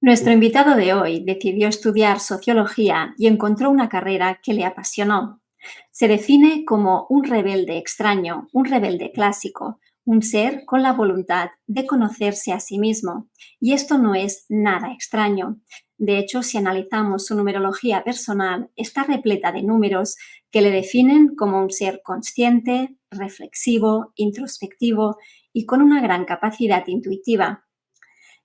Nuestro invitado de hoy decidió estudiar sociología y encontró una carrera que le apasionó. Se define como un rebelde extraño, un rebelde clásico, un ser con la voluntad de conocerse a sí mismo. Y esto no es nada extraño. De hecho, si analizamos su numerología personal, está repleta de números que le definen como un ser consciente, reflexivo, introspectivo y con una gran capacidad intuitiva.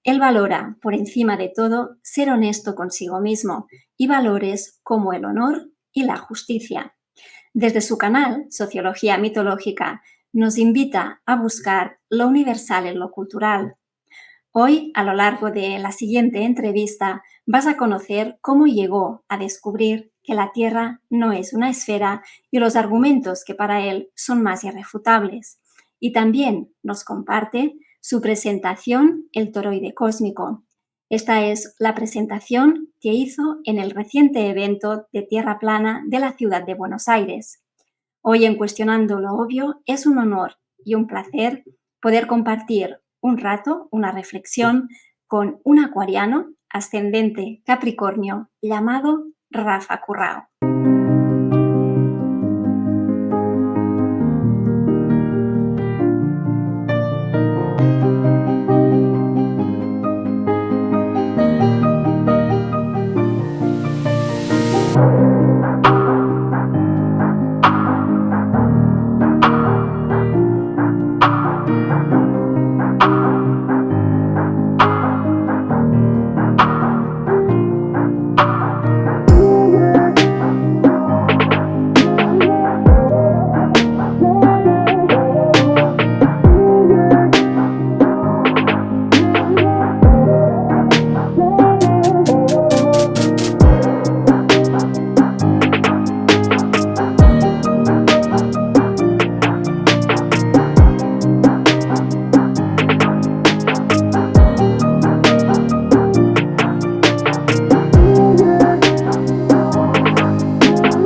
Él valora, por encima de todo, ser honesto consigo mismo y valores como el honor y la justicia. Desde su canal, Sociología Mitológica, nos invita a buscar lo universal en lo cultural. Hoy, a lo largo de la siguiente entrevista, vas a conocer cómo llegó a descubrir que la Tierra no es una esfera y los argumentos que para él son más irrefutables. Y también nos comparte su presentación El toroide cósmico. Esta es la presentación que hizo en el reciente evento de Tierra Plana de la ciudad de Buenos Aires. Hoy en Cuestionando lo Obvio es un honor y un placer poder compartir un rato, una reflexión con un acuariano ascendente Capricornio llamado Rafa Currao.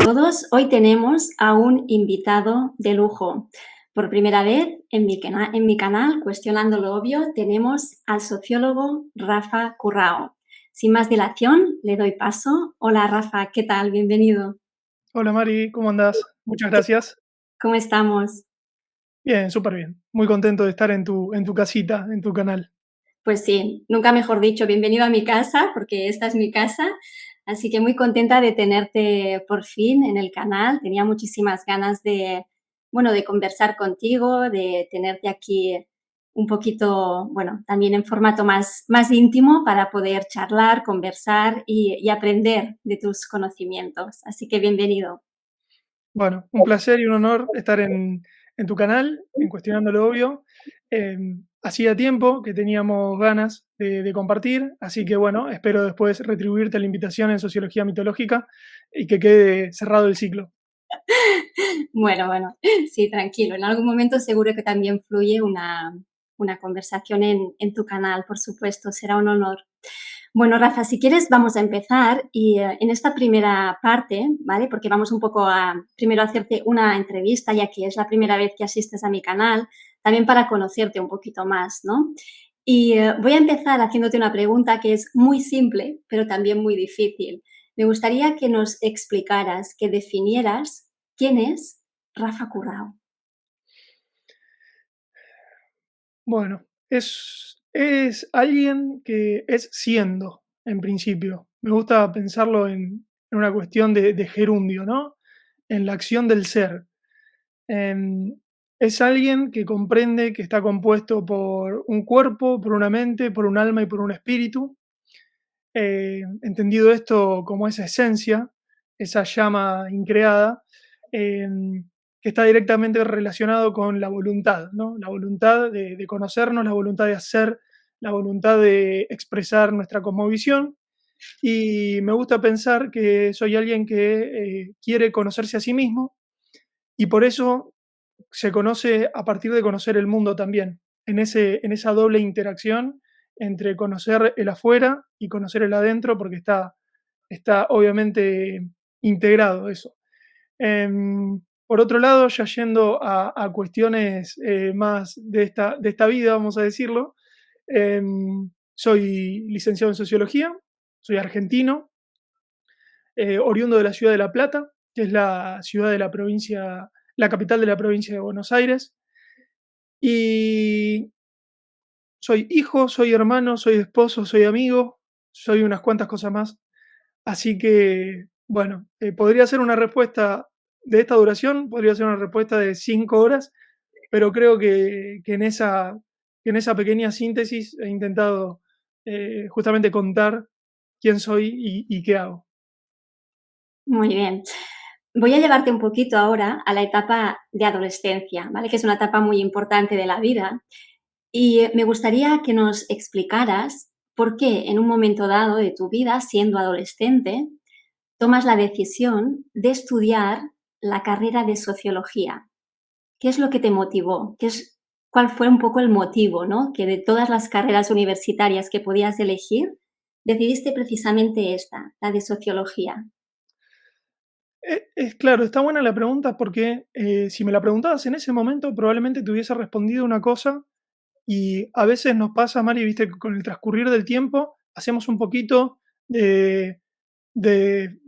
Todos, hoy tenemos a un invitado de lujo. Por primera vez en mi canal, Cuestionando lo Obvio, tenemos al sociólogo Rafa Currao. Sin más dilación, le doy paso. Hola Rafa, ¿qué tal? Bienvenido. Hola Mari, ¿cómo andás? Muchas gracias. ¿Cómo estamos? Bien, súper bien. Muy contento de estar en tu casita, en tu canal. Pues sí, nunca mejor dicho, bienvenido a mi casa, porque esta es mi casa. Así que muy contenta de tenerte por fin en el canal. Tenía muchísimas ganas de, bueno, de conversar contigo, de tenerte aquí un poquito, bueno, también en formato más íntimo para poder charlar, conversar y aprender de tus conocimientos. Así que bienvenido. Bueno, un placer y un honor estar en tu canal, en Cuestionando lo Obvio. Hacía tiempo que teníamos ganas de compartir, así que bueno, espero después retribuirte la invitación en Sociología Mitológica y que quede cerrado el ciclo. Bueno, sí, tranquilo. En algún momento seguro que también fluye una conversación en tu canal, por supuesto, será un honor. Bueno, Rafa, si quieres vamos a empezar y en esta primera parte, ¿vale? Porque vamos un poco a primero a hacerte una entrevista, ya que es la primera vez que asistes a mi canal, también para conocerte un poquito más, ¿no? Y voy a empezar haciéndote una pregunta que es muy simple, pero también muy difícil. Me gustaría que nos explicaras, que definieras quién es Rafa Currao. Bueno, es alguien que es siendo, en principio. Me gusta pensarlo en una cuestión de gerundio, ¿no? En la acción del ser. Em, es alguien que comprende que está compuesto por un cuerpo, por una mente, por un alma y por un espíritu. Entendido esto como esa esencia, esa llama increada, em, que está directamente relacionado con la voluntad, ¿no? La voluntad de conocernos, la voluntad de hacer, la voluntad de expresar nuestra cosmovisión. Y me gusta pensar que soy alguien que quiere conocerse a sí mismo y por eso se conoce a partir de conocer el mundo también, en esa doble interacción entre conocer el afuera y conocer el adentro, porque está obviamente integrado eso. Por otro lado, ya yendo a cuestiones más de esta vida, vamos a decirlo, em, Soy licenciado en sociología, soy argentino, oriundo de la ciudad de La Plata, que es la ciudad de la provincia, la capital de la provincia de Buenos Aires. Y soy hijo, soy hermano, soy esposo, soy amigo, soy unas cuantas cosas más. Así que, bueno, podría ser una respuesta de esta duración, podría ser una respuesta de 5 horas, pero creo que en esa pequeña síntesis he intentado justamente contar quién soy y qué hago. Muy bien. Voy a llevarte un poquito ahora a la etapa de adolescencia, ¿vale? Que es una etapa muy importante de la vida. Y me gustaría que nos explicaras por qué en un momento dado de tu vida, siendo adolescente, tomas la decisión de estudiar la carrera de sociología. ¿Qué es lo que te motivó? ¿Cuál fue un poco el motivo, ¿no? Que de todas las carreras universitarias que podías elegir, decidiste precisamente esta, la de sociología. Es claro, está buena la pregunta porque si me la preguntabas en ese momento, probablemente te hubiese respondido una cosa. Y a veces nos pasa, Mari, viste, que con el transcurrir del tiempo hacemos un poquito de, de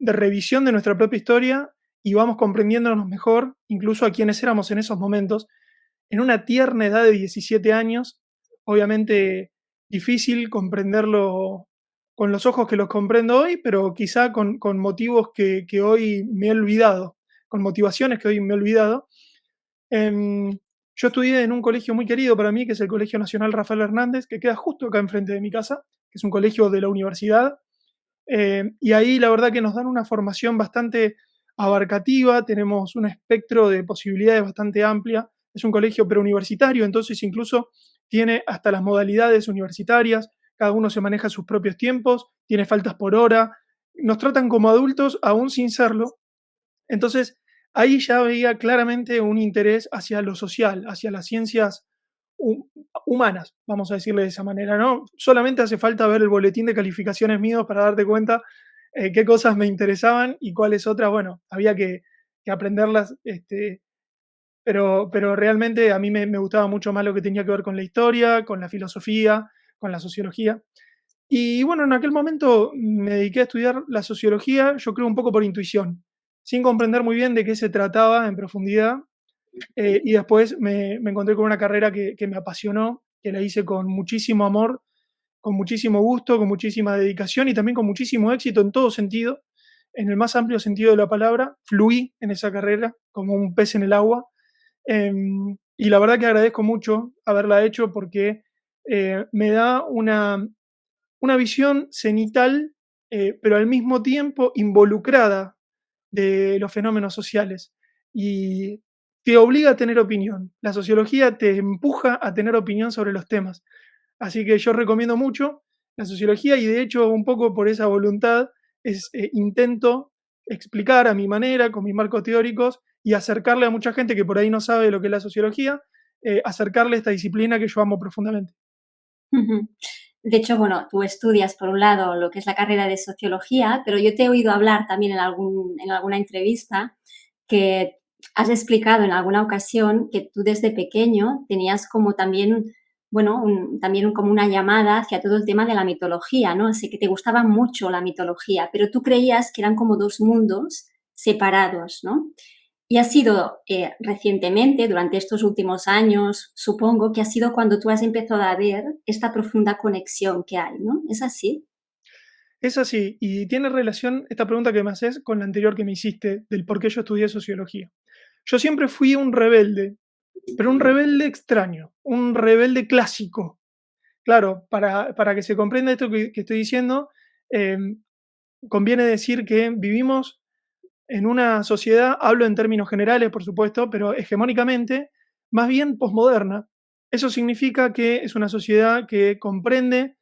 revisión de nuestra propia historia y vamos comprendiéndonos mejor, incluso a quienes éramos en esos momentos. En una tierna edad de 17 años, obviamente difícil comprenderlo con los ojos que los comprendo hoy, pero quizá con motivos que hoy me he olvidado, con motivaciones que hoy me he olvidado. Em, yo estudié en un colegio muy querido para mí, que es el Colegio Nacional Rafael Hernández, que queda justo acá enfrente de mi casa, que es un colegio de la universidad. Y ahí la verdad que nos dan una formación bastante abarcativa, tenemos un espectro de posibilidades bastante amplia. Es un colegio preuniversitario, entonces incluso tiene hasta las modalidades universitarias, cada uno se maneja sus propios tiempos, tiene faltas por hora, nos tratan como adultos aún sin serlo. Entonces, ahí ya veía claramente un interés hacia lo social, hacia las ciencias hu- humanas, vamos a decirle de esa manera, ¿no? Solamente hace falta ver el boletín de calificaciones míos para darte cuenta qué cosas me interesaban y cuáles otras, bueno, había que aprenderlas, pero realmente a mí me gustaba mucho más lo que tenía que ver con la historia, con la filosofía, con la sociología. Y bueno, en aquel momento me dediqué a estudiar la sociología, yo creo un poco por intuición, sin comprender muy bien de qué se trataba en profundidad. Y después me encontré con una carrera que me apasionó, que la hice con muchísimo amor, con muchísimo gusto, con muchísima dedicación y también con muchísimo éxito en todo sentido, en el más amplio sentido de la palabra. Fluí en esa carrera como un pez en el agua. Y la verdad que agradezco mucho haberla hecho porque me da una visión cenital, pero al mismo tiempo involucrada de los fenómenos sociales y te obliga a tener opinión. La sociología te empuja a tener opinión sobre los temas. Así que yo recomiendo mucho la sociología y de hecho un poco por esa voluntad intento explicar a mi manera, con mis marcos teóricos y acercarle a mucha gente que por ahí no sabe lo que es la sociología, acercarle esta disciplina que yo amo profundamente. Ujú. De hecho, bueno, tú estudias, por un lado, lo que es la carrera de sociología, pero yo te he oído hablar también en alguna entrevista que has explicado en alguna ocasión que tú desde pequeño tenías como también, bueno, como una llamada hacia todo el tema de la mitología, ¿no? Así que te gustaba mucho la mitología, pero tú creías que eran como dos mundos separados, ¿no? Y ha sido recientemente, durante estos últimos años, supongo que ha sido cuando tú has empezado a ver esta profunda conexión que hay, ¿no? ¿Es así? Es así, y tiene relación esta pregunta que me haces con la anterior que me hiciste, del por qué yo estudié sociología. Yo siempre fui un rebelde, pero un rebelde extraño, un rebelde clásico. Claro, para que se comprenda esto que estoy diciendo, em, conviene decir que vivimos en una sociedad, hablo en términos generales, por supuesto, pero hegemónicamente, más bien posmoderna. Eso significa que es una sociedad que comprende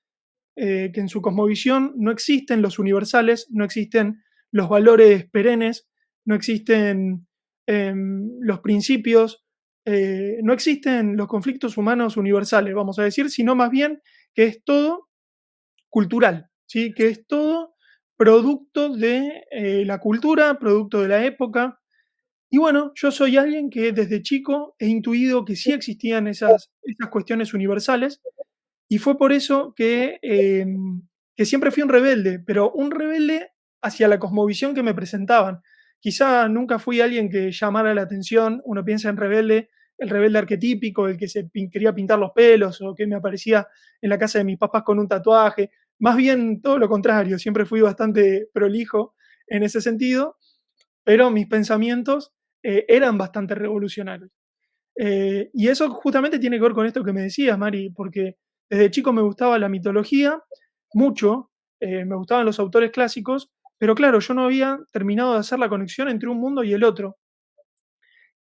que en su cosmovisión no existen los universales, no existen los valores perennes, no existen los principios, no existen los conflictos humanos universales, vamos a decir, sino más bien que es todo cultural, ¿sí? Que es todo producto de la cultura, producto de la época. Y bueno, yo soy alguien que desde chico he intuido que sí existían esas cuestiones universales Y fue por eso que siempre fui un rebelde, pero un rebelde hacia la cosmovisión que me presentaban. Quizá nunca fui alguien que llamara la atención. Uno piensa en rebelde, el rebelde arquetípico, el que quería pintar los pelos o que me aparecía en la casa de mis papás con un tatuaje. Más bien todo lo contrario, siempre fui bastante prolijo en ese sentido, pero mis pensamientos eran bastante revolucionarios. Y eso justamente tiene que ver con esto que me decías, Mari, porque desde chico me gustaba la mitología, mucho, me gustaban los autores clásicos, pero claro, yo no había terminado de hacer la conexión entre un mundo y el otro.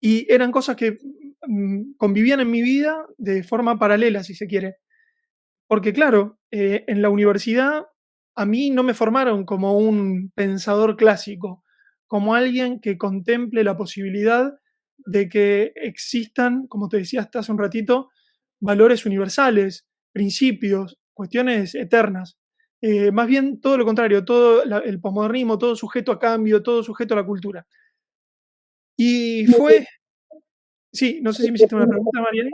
Y eran cosas que convivían en mi vida de forma paralela, si se quiere. Porque claro, en la universidad a mí no me formaron como un pensador clásico, como alguien que contemple la posibilidad de que existan, como te decía hasta hace un ratito, valores universales, principios, cuestiones eternas. Más bien todo lo contrario, todo el posmodernismo, todo sujeto a cambio, todo sujeto a la cultura. Y fue, sí, no sé si me hiciste una pregunta, Marieli.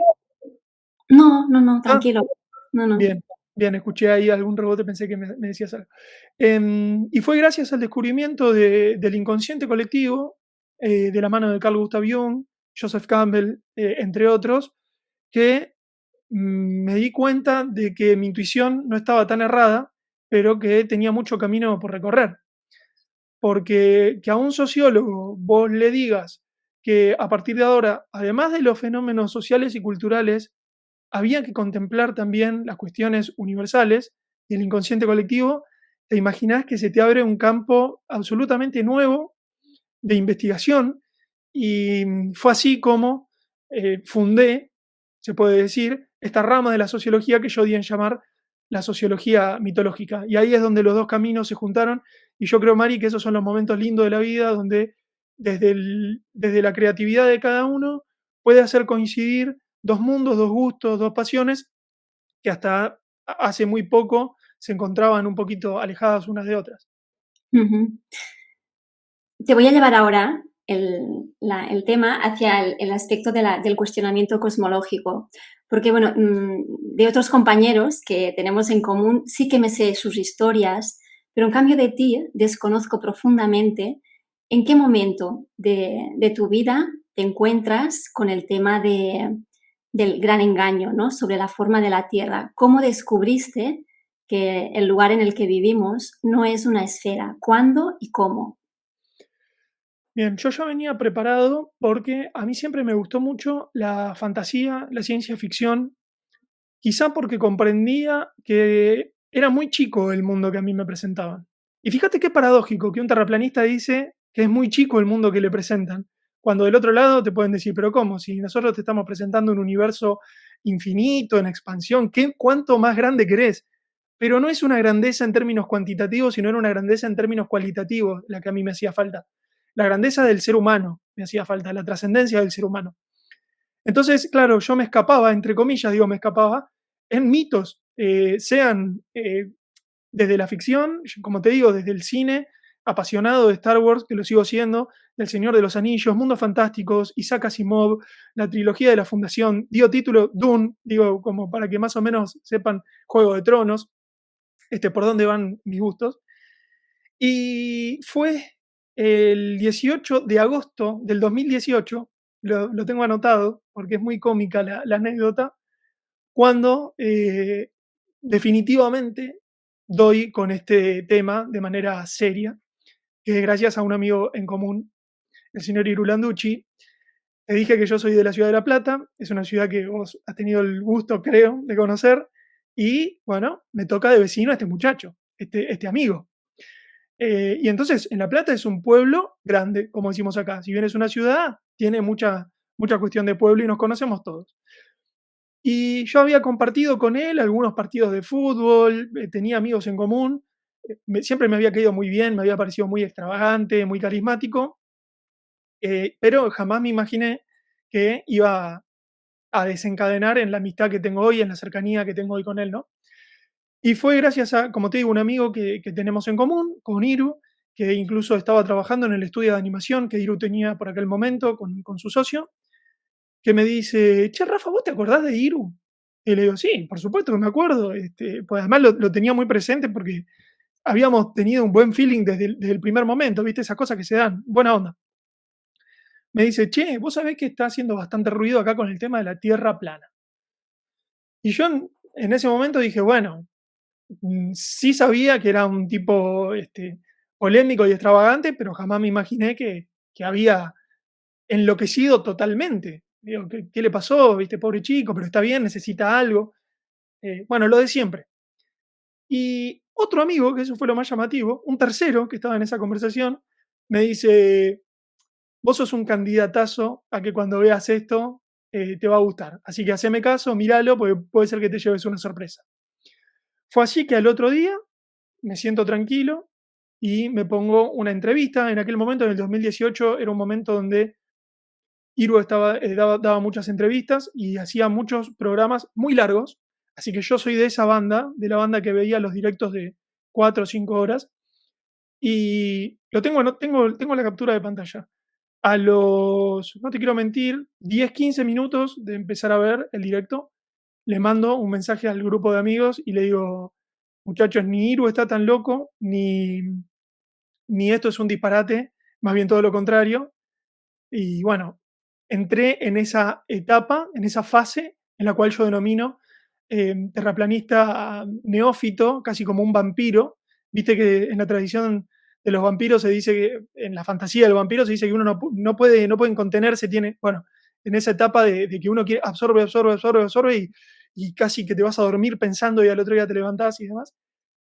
No, no, no, Ah, tranquilo. No, no. bien, bien, escuché ahí algún rebote, pensé que me decías algo. Y fue gracias al descubrimiento del inconsciente colectivo, de la mano de Carl Gustav Jung, Joseph Campbell, entre otros, que me di cuenta de que mi intuición no estaba tan errada, pero que tenía mucho camino por recorrer. Porque que a un sociólogo vos le digas que a partir de ahora, además de los fenómenos sociales y culturales, había que contemplar también las cuestiones universales y el inconsciente colectivo, te imaginás que se te abre un campo absolutamente nuevo de investigación y fue así como fundé, se puede decir, esta rama de la sociología que yo di en llamar la sociología mitológica. Y ahí es donde los dos caminos se juntaron y yo creo, Mari, que esos son los momentos lindos de la vida donde desde la creatividad de cada uno puede hacer coincidir dos mundos, dos gustos, dos pasiones que hasta hace muy poco se encontraban un poquito alejadas unas de otras. Ujú. Te voy a llevar ahora el tema hacia el aspecto del cuestionamiento cosmológico, porque, bueno, de otros compañeros que tenemos en común sí que me sé sus historias, pero en cambio de ti desconozco profundamente en qué momento de tu vida te encuentras con el tema del gran engaño, ¿no? Sobre la forma de la Tierra. ¿Cómo descubriste que el lugar en el que vivimos no es una esfera? ¿Cuándo y cómo? Bien, yo ya venía preparado porque a mí siempre me gustó mucho la fantasía, la ciencia ficción, quizá porque comprendía que era muy chico el mundo que a mí me presentaban. Y fíjate qué paradójico que un terraplanista dice que es muy chico el mundo que le presentan, cuando del otro lado te pueden decir, pero ¿cómo? Si nosotros te estamos presentando un universo infinito, en expansión, ¿cuánto más grande querés? Pero no es una grandeza en términos cuantitativos, sino era una grandeza en términos cualitativos la que a mí me hacía falta. La grandeza del ser humano me hacía falta, la trascendencia del ser humano. Entonces, claro, yo me escapaba, entre comillas, digo, me escapaba en mitos, sean desde la ficción, como te digo, desde el cine, apasionado de Star Wars, que lo sigo siendo, del Señor de los Anillos, Mundos Fantásticos, Isaac Asimov, la trilogía de la Fundación, digo título Dune, digo como para que más o menos sepan Juego de Tronos, por dónde van mis gustos. Y fue el 18 de agosto del 2018, lo tengo anotado porque es muy cómica la anécdota, cuando definitivamente doy con este tema de manera seria, que es gracias a un amigo en común, el señor Irulanducci. Te dije que yo soy de la ciudad de La Plata, es una ciudad que vos has tenido el gusto, creo, de conocer, y bueno, me toca de vecino a este muchacho, este amigo. Y entonces, en La Plata es un pueblo grande, como decimos acá. Si bien es una ciudad, tiene mucha cuestión de pueblo y nos conocemos todos. Y yo había compartido con él algunos partidos de fútbol, tenía amigos en común, siempre me había caído muy bien, me había parecido muy extravagante, muy carismático, pero jamás me imaginé que iba a desencadenar en la amistad que tengo hoy, en la cercanía que tengo hoy con él, ¿no? Y fue gracias a, como te digo, un amigo que tenemos en común, con Iru, que incluso estaba trabajando en el estudio de animación que Iru tenía por aquel momento con su socio, que me dice, che, Rafa, ¿vos te acordás de Iru? Y le digo, sí, por supuesto que me acuerdo. Pues además lo tenía muy presente porque habíamos tenido un buen feeling desde el primer momento, ¿viste? Esas cosas que se dan, buena onda. Me dice, che, vos sabés que está haciendo bastante ruido acá con el tema de la tierra plana. Y yo en ese momento dije, bueno, sí sabía que era un tipo polémico y extravagante, pero jamás me imaginé que había enloquecido totalmente. Digo, ¿qué le pasó? ¿Viste? Pobre chico, pero está bien, necesita algo. Bueno, lo de siempre. Y otro amigo, que eso fue lo más llamativo, un tercero que estaba en esa conversación, me dice, vos sos un candidatazo a que cuando veas esto te va a gustar. Así que haceme caso, míralo, porque puede ser que te lleves una sorpresa. Fue así que al otro día me siento tranquilo y me pongo una entrevista. En aquel momento, en el 2018, era un momento donde Iru daba muchas entrevistas y hacía muchos programas muy largos. Así que yo soy de esa banda, de la banda que veía los directos de 4 o 5 horas. Y lo tengo, no, tengo la captura de pantalla. A los, no te quiero mentir, 10 15 minutos de empezar a ver el directo, le mando un mensaje al grupo de amigos y le digo, muchachos, ni Iru está tan loco, ni esto es un disparate, más bien todo lo contrario. Y bueno, entré en esa etapa, en esa fase en la cual yo denomino terraplanista neófito, casi como un vampiro. Viste que en la tradición de los vampiros se dice que, en la fantasía del vampiro se dice que uno no puede contenerse, tiene, bueno, en esa etapa de que uno quiere, absorbe y casi que te vas a dormir pensando y al otro día te levantás y demás.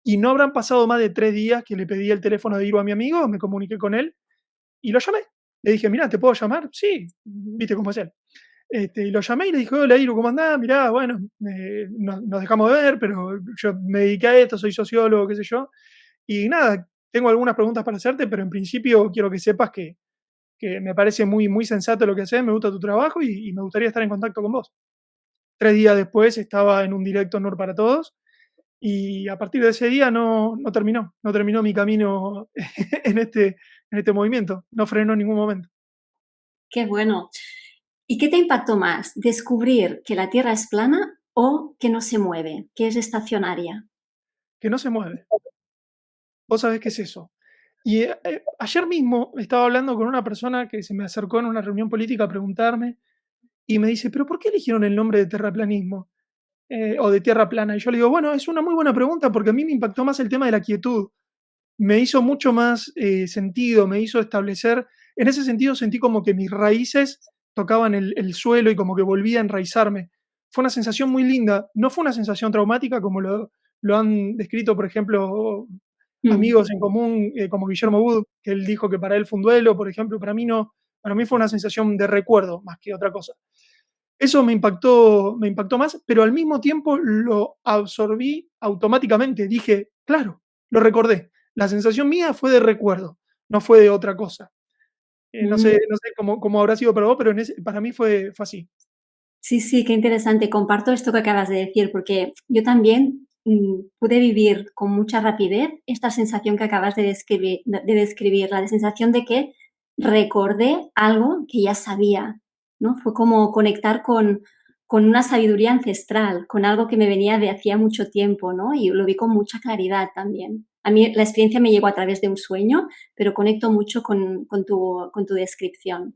Y no habrán pasado más de 3 días que le pedí el teléfono de Iru a mi amigo, me comuniqué con él y lo llamé. Le dije, mirá, ¿te puedo llamar? Sí, viste cómo es él. Y lo llamé y le dije, hola Iru, ¿cómo andás? Mirá, bueno, nos dejamos de ver, pero yo me dediqué a esto, soy sociólogo, qué sé yo. Y nada, tengo algunas preguntas para hacerte, pero en principio quiero que sepas que me parece muy, muy sensato lo que haces, me gusta tu trabajo y me gustaría estar en contacto con vos. 3 días después estaba en un directo Nur para Todos y a partir de ese día no terminó mi camino en este movimiento, no frenó en ningún momento. Qué bueno. ¿Y qué te impactó más? ¿Descubrir que la Tierra es plana o que no se mueve, que es estacionaria? Que no se mueve. Vos sabés qué es eso. Y ayer mismo estaba hablando con una persona que se me acercó en una reunión política a preguntarme y me dice, pero ¿por qué eligieron el nombre de terraplanismo? O de tierra plana. Y yo le digo, bueno, es una muy buena pregunta porque a mí me impactó más el tema de la quietud. Me hizo mucho más sentido, me hizo establecer, en ese sentido sentí como que mis raíces tocaban el suelo y como que volvía a enraizarme. Fue una sensación muy linda, no fue una sensación traumática como lo han descrito, por ejemplo, Mm. amigos en común como Guillermo Wood, que él dijo que para él fue un duelo, por ejemplo, para mí no, para mí fue una sensación de recuerdo más que otra cosa. Eso me impactó más, pero al mismo tiempo lo absorbí automáticamente. Dije, claro, lo recordé. La sensación mía fue de recuerdo, no fue de otra cosa. Mm. No sé cómo habrá sido para vos, pero para mí fue así. Sí, sí, qué interesante. Comparto esto que acabas de decir, porque yo también pude vivir con mucha rapidez esta sensación que acabas de describir, la sensación de que recordé algo que ya sabía, ¿no? Fue como conectar con una sabiduría ancestral, con algo que me venía de hacía mucho tiempo, ¿no? Y lo vi con mucha claridad también. A mí la experiencia me llegó a través de un sueño, pero conecto mucho con tu descripción.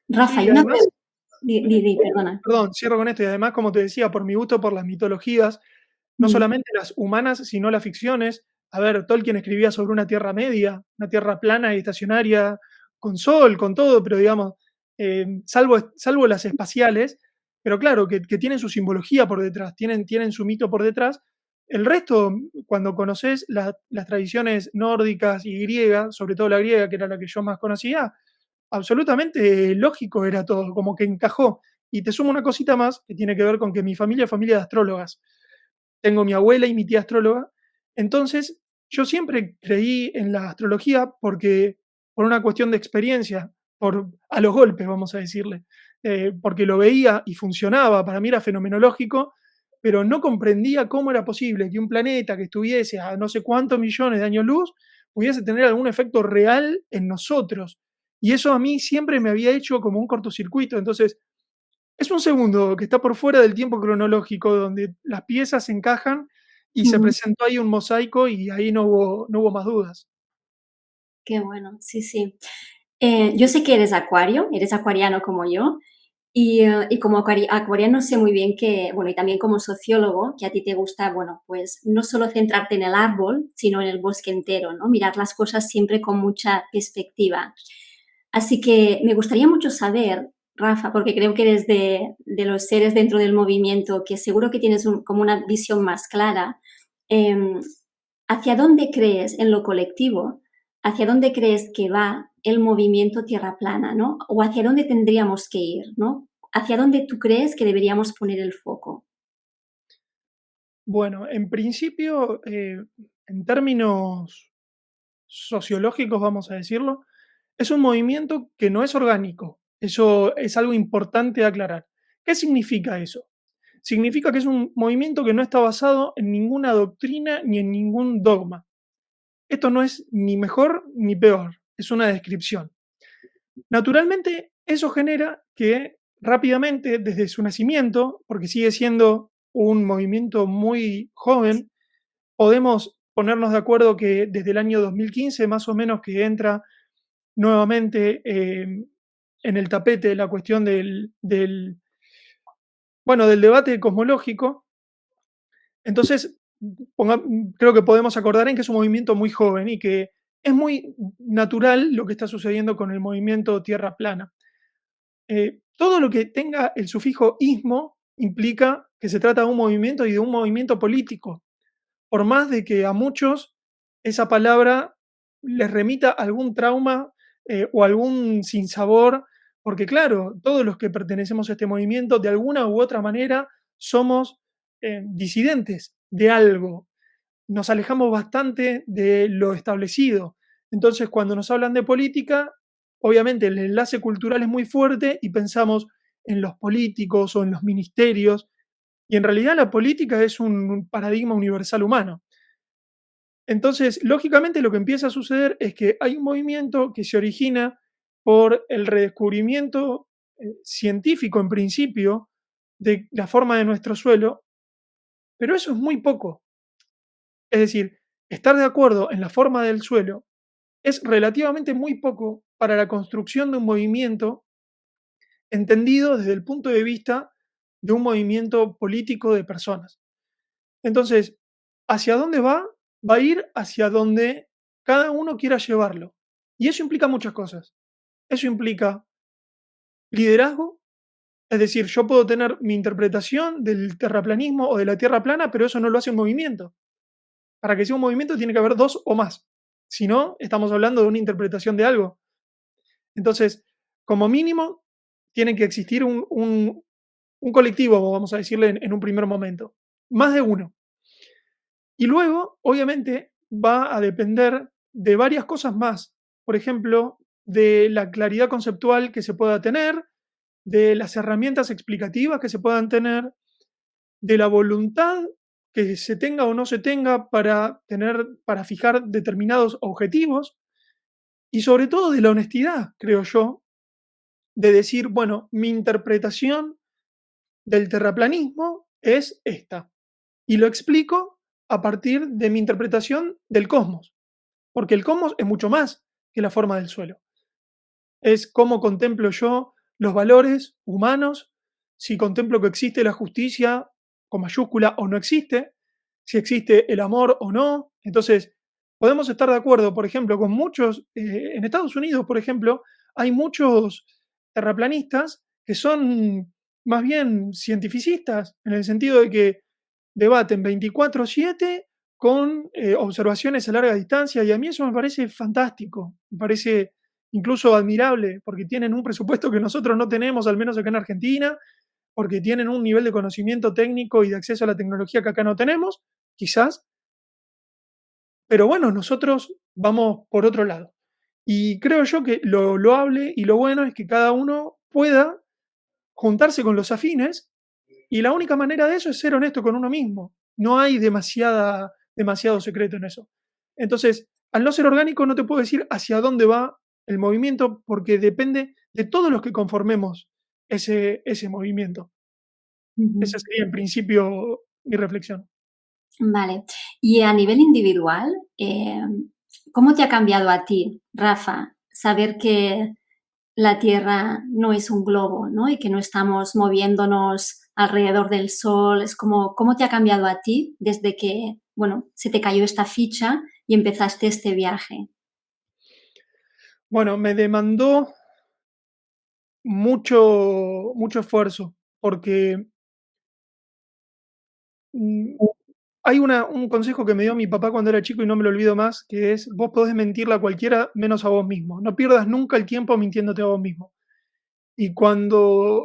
Rafa, Sí, y y una además, pregunta. Perdona. perdón, cierro con esto, y además, como te decía, por mi gusto por las mitologías, no Mm, solamente las humanas, sino las ficciones. A ver, Tolkien escribía sobre una tierra media, una tierra plana y estacionaria, con sol, con todo, pero digamos, salvo las espaciales, pero claro, que tienen su simbología por detrás, tienen su mito por detrás. El resto, cuando conoces las tradiciones nórdicas y griegas, sobre todo la griega, que era la que yo más conocía, absolutamente lógico era todo, como que encajó. Y te sumo una cosita más que tiene que ver con que mi familia es familia de astrólogas. Tengo mi abuela y mi tía astróloga. Entonces, yo siempre creí en la astrología porque, por una cuestión de experiencia, a los golpes, vamos a decirle, porque lo veía y funcionaba, para mí era fenomenológico, pero no comprendía cómo era posible que un planeta que estuviese a no sé cuántos millones de años luz pudiese tener algún efecto real en nosotros. Y eso a mí siempre me había hecho como un cortocircuito. Entonces, Es un segundo que está por fuera del tiempo cronológico, donde las piezas se encajan y se Ujú. presentó ahí un mosaico y ahí no hubo más dudas. Qué bueno, sí, sí. Yo sé que eres acuario, eres acuariano como yo, y como acuariano sé muy bien que, bueno, y también como sociólogo, que a ti te gusta, bueno, pues no solo centrarte en el árbol, sino en el bosque entero, ¿no? Mirar las cosas siempre con mucha perspectiva. Así que me gustaría mucho saber, Rafa, porque creo que eres de los seres dentro del movimiento que seguro que tienes como una visión más clara. em, ¿Hacia dónde crees en lo colectivo? ¿Hacia dónde crees que va el movimiento tierra plana, ¿no? O hacia dónde tendríamos que ir, ¿no? ¿Hacia dónde tú crees que deberíamos poner el foco? Bueno, en principio, en términos sociológicos, vamos a decirlo, es un movimiento que no es orgánico. Eso es algo importante de aclarar. ¿Qué significa eso? Significa que es un movimiento que no está basado en ninguna doctrina ni en ningún dogma. Esto no es ni mejor ni peor, es una descripción. Naturalmente, eso genera que rápidamente, desde su nacimiento, porque sigue siendo un movimiento muy joven, podemos ponernos de acuerdo que desde el año 2015, más o menos, que entra nuevamente en el tapete la cuestión bueno, del debate cosmológico. Entonces, creo que podemos acordar en que es un movimiento muy joven y que es muy natural lo que está sucediendo con el movimiento Tierra Plana. Todo lo que tenga el sufijo ismo implica que se trata de un movimiento y de un movimiento político, por más de que a muchos esa palabra les remita algún trauma o algún sinsabor, porque claro, todos los que pertenecemos a este movimiento, de alguna u otra manera, somos disidentes de algo, nos alejamos bastante de lo establecido. Entonces, cuando nos hablan de política, obviamente el enlace cultural es muy fuerte y pensamos en los políticos o en los ministerios, y en realidad la política es un paradigma universal humano. Entonces, lógicamente lo que empieza a suceder es que hay un movimiento que se origina por el redescubrimiento científico en principio de la forma de nuestro suelo, pero eso es muy poco. Es decir, estar de acuerdo en la forma del suelo es relativamente muy poco para la construcción de un movimiento entendido desde el punto de vista de un movimiento político de personas. Entonces, ¿hacia dónde va? Va a ir hacia donde cada uno quiera llevarlo. Y eso implica muchas cosas. Eso implica liderazgo, es decir, yo puedo tener mi interpretación del terraplanismo o de la tierra plana, pero eso no lo hace un movimiento. Para que sea un movimiento tiene que haber dos o más. Si no, estamos hablando de una interpretación de algo. Entonces, como mínimo, tiene que existir un colectivo, vamos a decirle en un primer momento. Más de uno. Y luego, obviamente, va a depender de varias cosas más. Por ejemplo, de la claridad conceptual que se pueda tener, de las herramientas explicativas que se puedan tener, de la voluntad que se tenga o no se tenga para fijar determinados objetivos, y sobre todo de la honestidad, creo yo, de decir, bueno, mi interpretación del terraplanismo es esta, y lo explico a partir de mi interpretación del cosmos, porque el cosmos es mucho más que la forma del suelo. Es cómo contemplo yo los valores humanos, si contemplo que existe la justicia con mayúscula o no existe, si existe el amor o no. Entonces, podemos estar de acuerdo, por ejemplo, con muchos, en Estados Unidos, por ejemplo, hay muchos terraplanistas que son más bien cientificistas, en el sentido de que debaten 24/7 con observaciones a larga distancia, y a mí eso me parece fantástico, me parece incluso admirable, porque tienen un presupuesto que nosotros no tenemos, al menos acá en Argentina, porque tienen un nivel de conocimiento técnico y de acceso a la tecnología que acá no tenemos, quizás, pero bueno, nosotros vamos por otro lado. Y creo yo que lo loable y lo bueno es que cada uno pueda juntarse con los afines, y la única manera de eso es ser honesto con uno mismo. No hay demasiado secreto en eso. Entonces, al no ser orgánico, no te puedo decir hacia dónde va el movimiento, porque depende de todos los que conformemos ese movimiento. Esa Ujú. sería en principio mi reflexión. Vale. Y a nivel individual, ¿cómo te ha cambiado a ti, Rafa, saber que la Tierra no es un globo, ¿no? Y que no estamos moviéndonos alrededor del Sol. Es como, ¿cómo te ha cambiado a ti desde que, bueno, se te cayó esta ficha y empezaste este viaje? Bueno, me demandó mucho esfuerzo, porque, mm, hay un consejo que me dio mi papá cuando era chico y no me lo olvido más, que es: "Vos podés mentirle a cualquiera menos a vos mismo. No pierdas nunca el tiempo mintiéndote a vos mismo". Y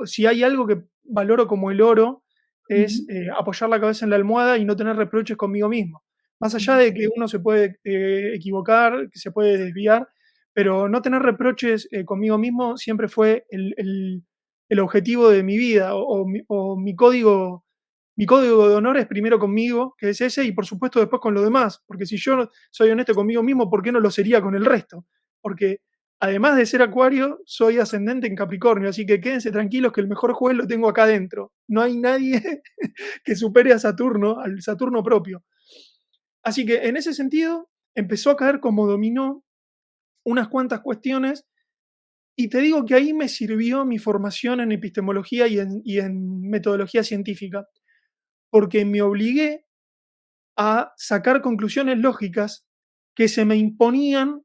si hay algo que valoro como el oro, Ujú, es, apoyar la cabeza en la almohada y no tener reproches conmigo mismo. Más allá ujú, de que uno se puede, equivocar, que se puede desviar, pero no tener reproches, conmigo mismo siempre fue el objetivo de mi vida, o mi código de honor es primero conmigo, que es ese, y por supuesto después con los demás, porque si yo no soy honesto conmigo mismo, ¿por qué no lo sería con el resto? Porque además de ser Acuario, soy ascendente en Capricornio, así que quédense tranquilos que el mejor juez lo tengo acá adentro. No hay nadie que supere a Saturno, al Saturno propio. Así que en ese sentido, empezó a caer como dominó unas cuantas cuestiones, y te digo que ahí me sirvió mi formación en epistemología y en metodología científica, porque me obligué a sacar conclusiones lógicas que se me imponían,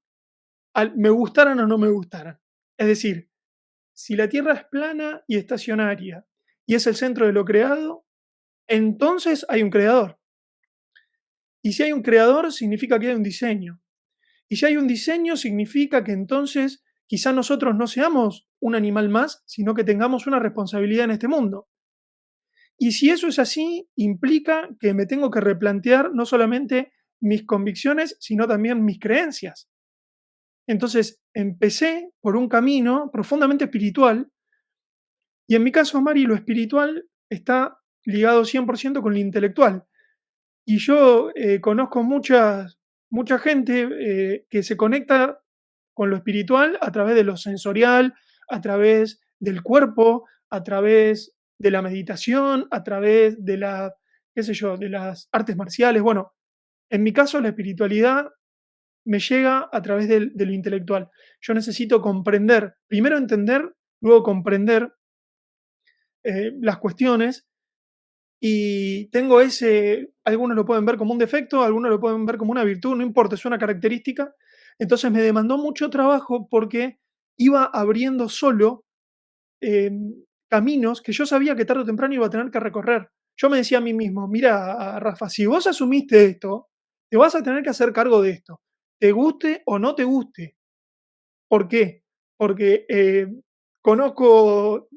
me gustaran o no me gustaran. Es decir, si la Tierra es plana y estacionaria y es el centro de lo creado, entonces hay un creador. Y si hay un creador, significa que hay un diseño. Y si hay un diseño, significa que entonces quizá nosotros no seamos un animal más, sino que tengamos una responsabilidad en este mundo. Y si eso es así, implica que me tengo que replantear no solamente mis convicciones, sino también mis creencias. Entonces empecé por un camino profundamente espiritual. Y en mi caso, Mari, lo espiritual está ligado 100% con lo intelectual. Y yo, conozco mucha gente, que se conecta con lo espiritual a través de lo sensorial, a través del cuerpo, a través de la meditación, a través de qué sé yo, de las artes marciales. Bueno, en mi caso, la espiritualidad me llega a través de lo intelectual. Yo necesito comprender, primero entender, luego comprender, las cuestiones, y tengo algunos lo pueden ver como un defecto, algunos lo pueden ver como una virtud, no importa, es una característica. Entonces me demandó mucho trabajo porque iba abriendo solo, caminos que yo sabía que tarde o temprano iba a tener que recorrer. Yo me decía a mí mismo: mira, Rafa, si vos asumiste esto, te vas a tener que hacer cargo de esto, te guste o no te guste. ¿Por qué? Porque, conozco,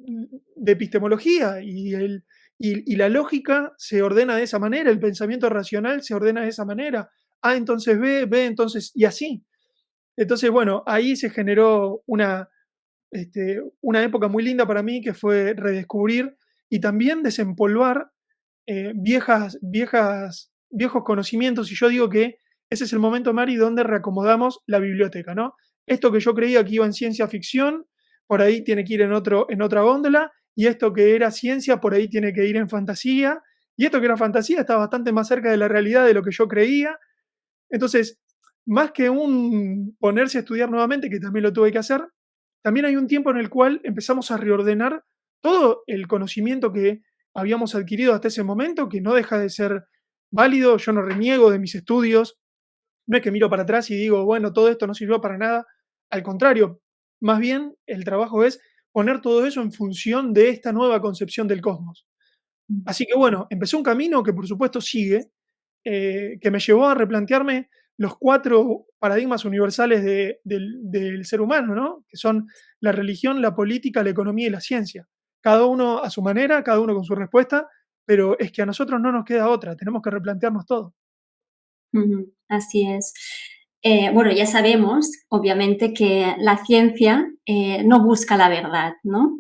de epistemología, y la lógica se ordena de esa manera, el pensamiento racional se ordena de esa manera. A entonces B, B entonces y así. Entonces, bueno, ahí se generó una época muy linda para mí, que fue redescubrir y también desempolvar, viejos conocimientos. Y yo digo que ese es el momento, Mari, donde reacomodamos la biblioteca, ¿no? Esto que yo creía que iba en ciencia ficción, por ahí tiene que ir en otra góndola, y esto que era ciencia, por ahí tiene que ir en fantasía, y esto que era fantasía está bastante más cerca de la realidad de lo que yo creía. Entonces, más que un ponerse a estudiar nuevamente, que también lo tuve que hacer, también hay un tiempo en el cual empezamos a reordenar todo el conocimiento que habíamos adquirido hasta ese momento, que no deja de ser válido. Yo no reniego de mis estudios, no es que miro para atrás y digo, bueno, todo esto no sirvió para nada. Al contrario, más bien el trabajo es poner todo eso en función de esta nueva concepción del cosmos. Así que bueno, empecé un camino que por supuesto sigue, que me llevó a replantearme los 4 paradigmas universales del ser humano, ¿no? Que son la religión, la política, la economía y la ciencia. Cada uno a su manera, cada uno con su respuesta, pero es que a nosotros no nos queda otra, tenemos que replantearnos todo. ujú, así es. Bueno, ya sabemos, obviamente, que la ciencia no busca la verdad, ¿no?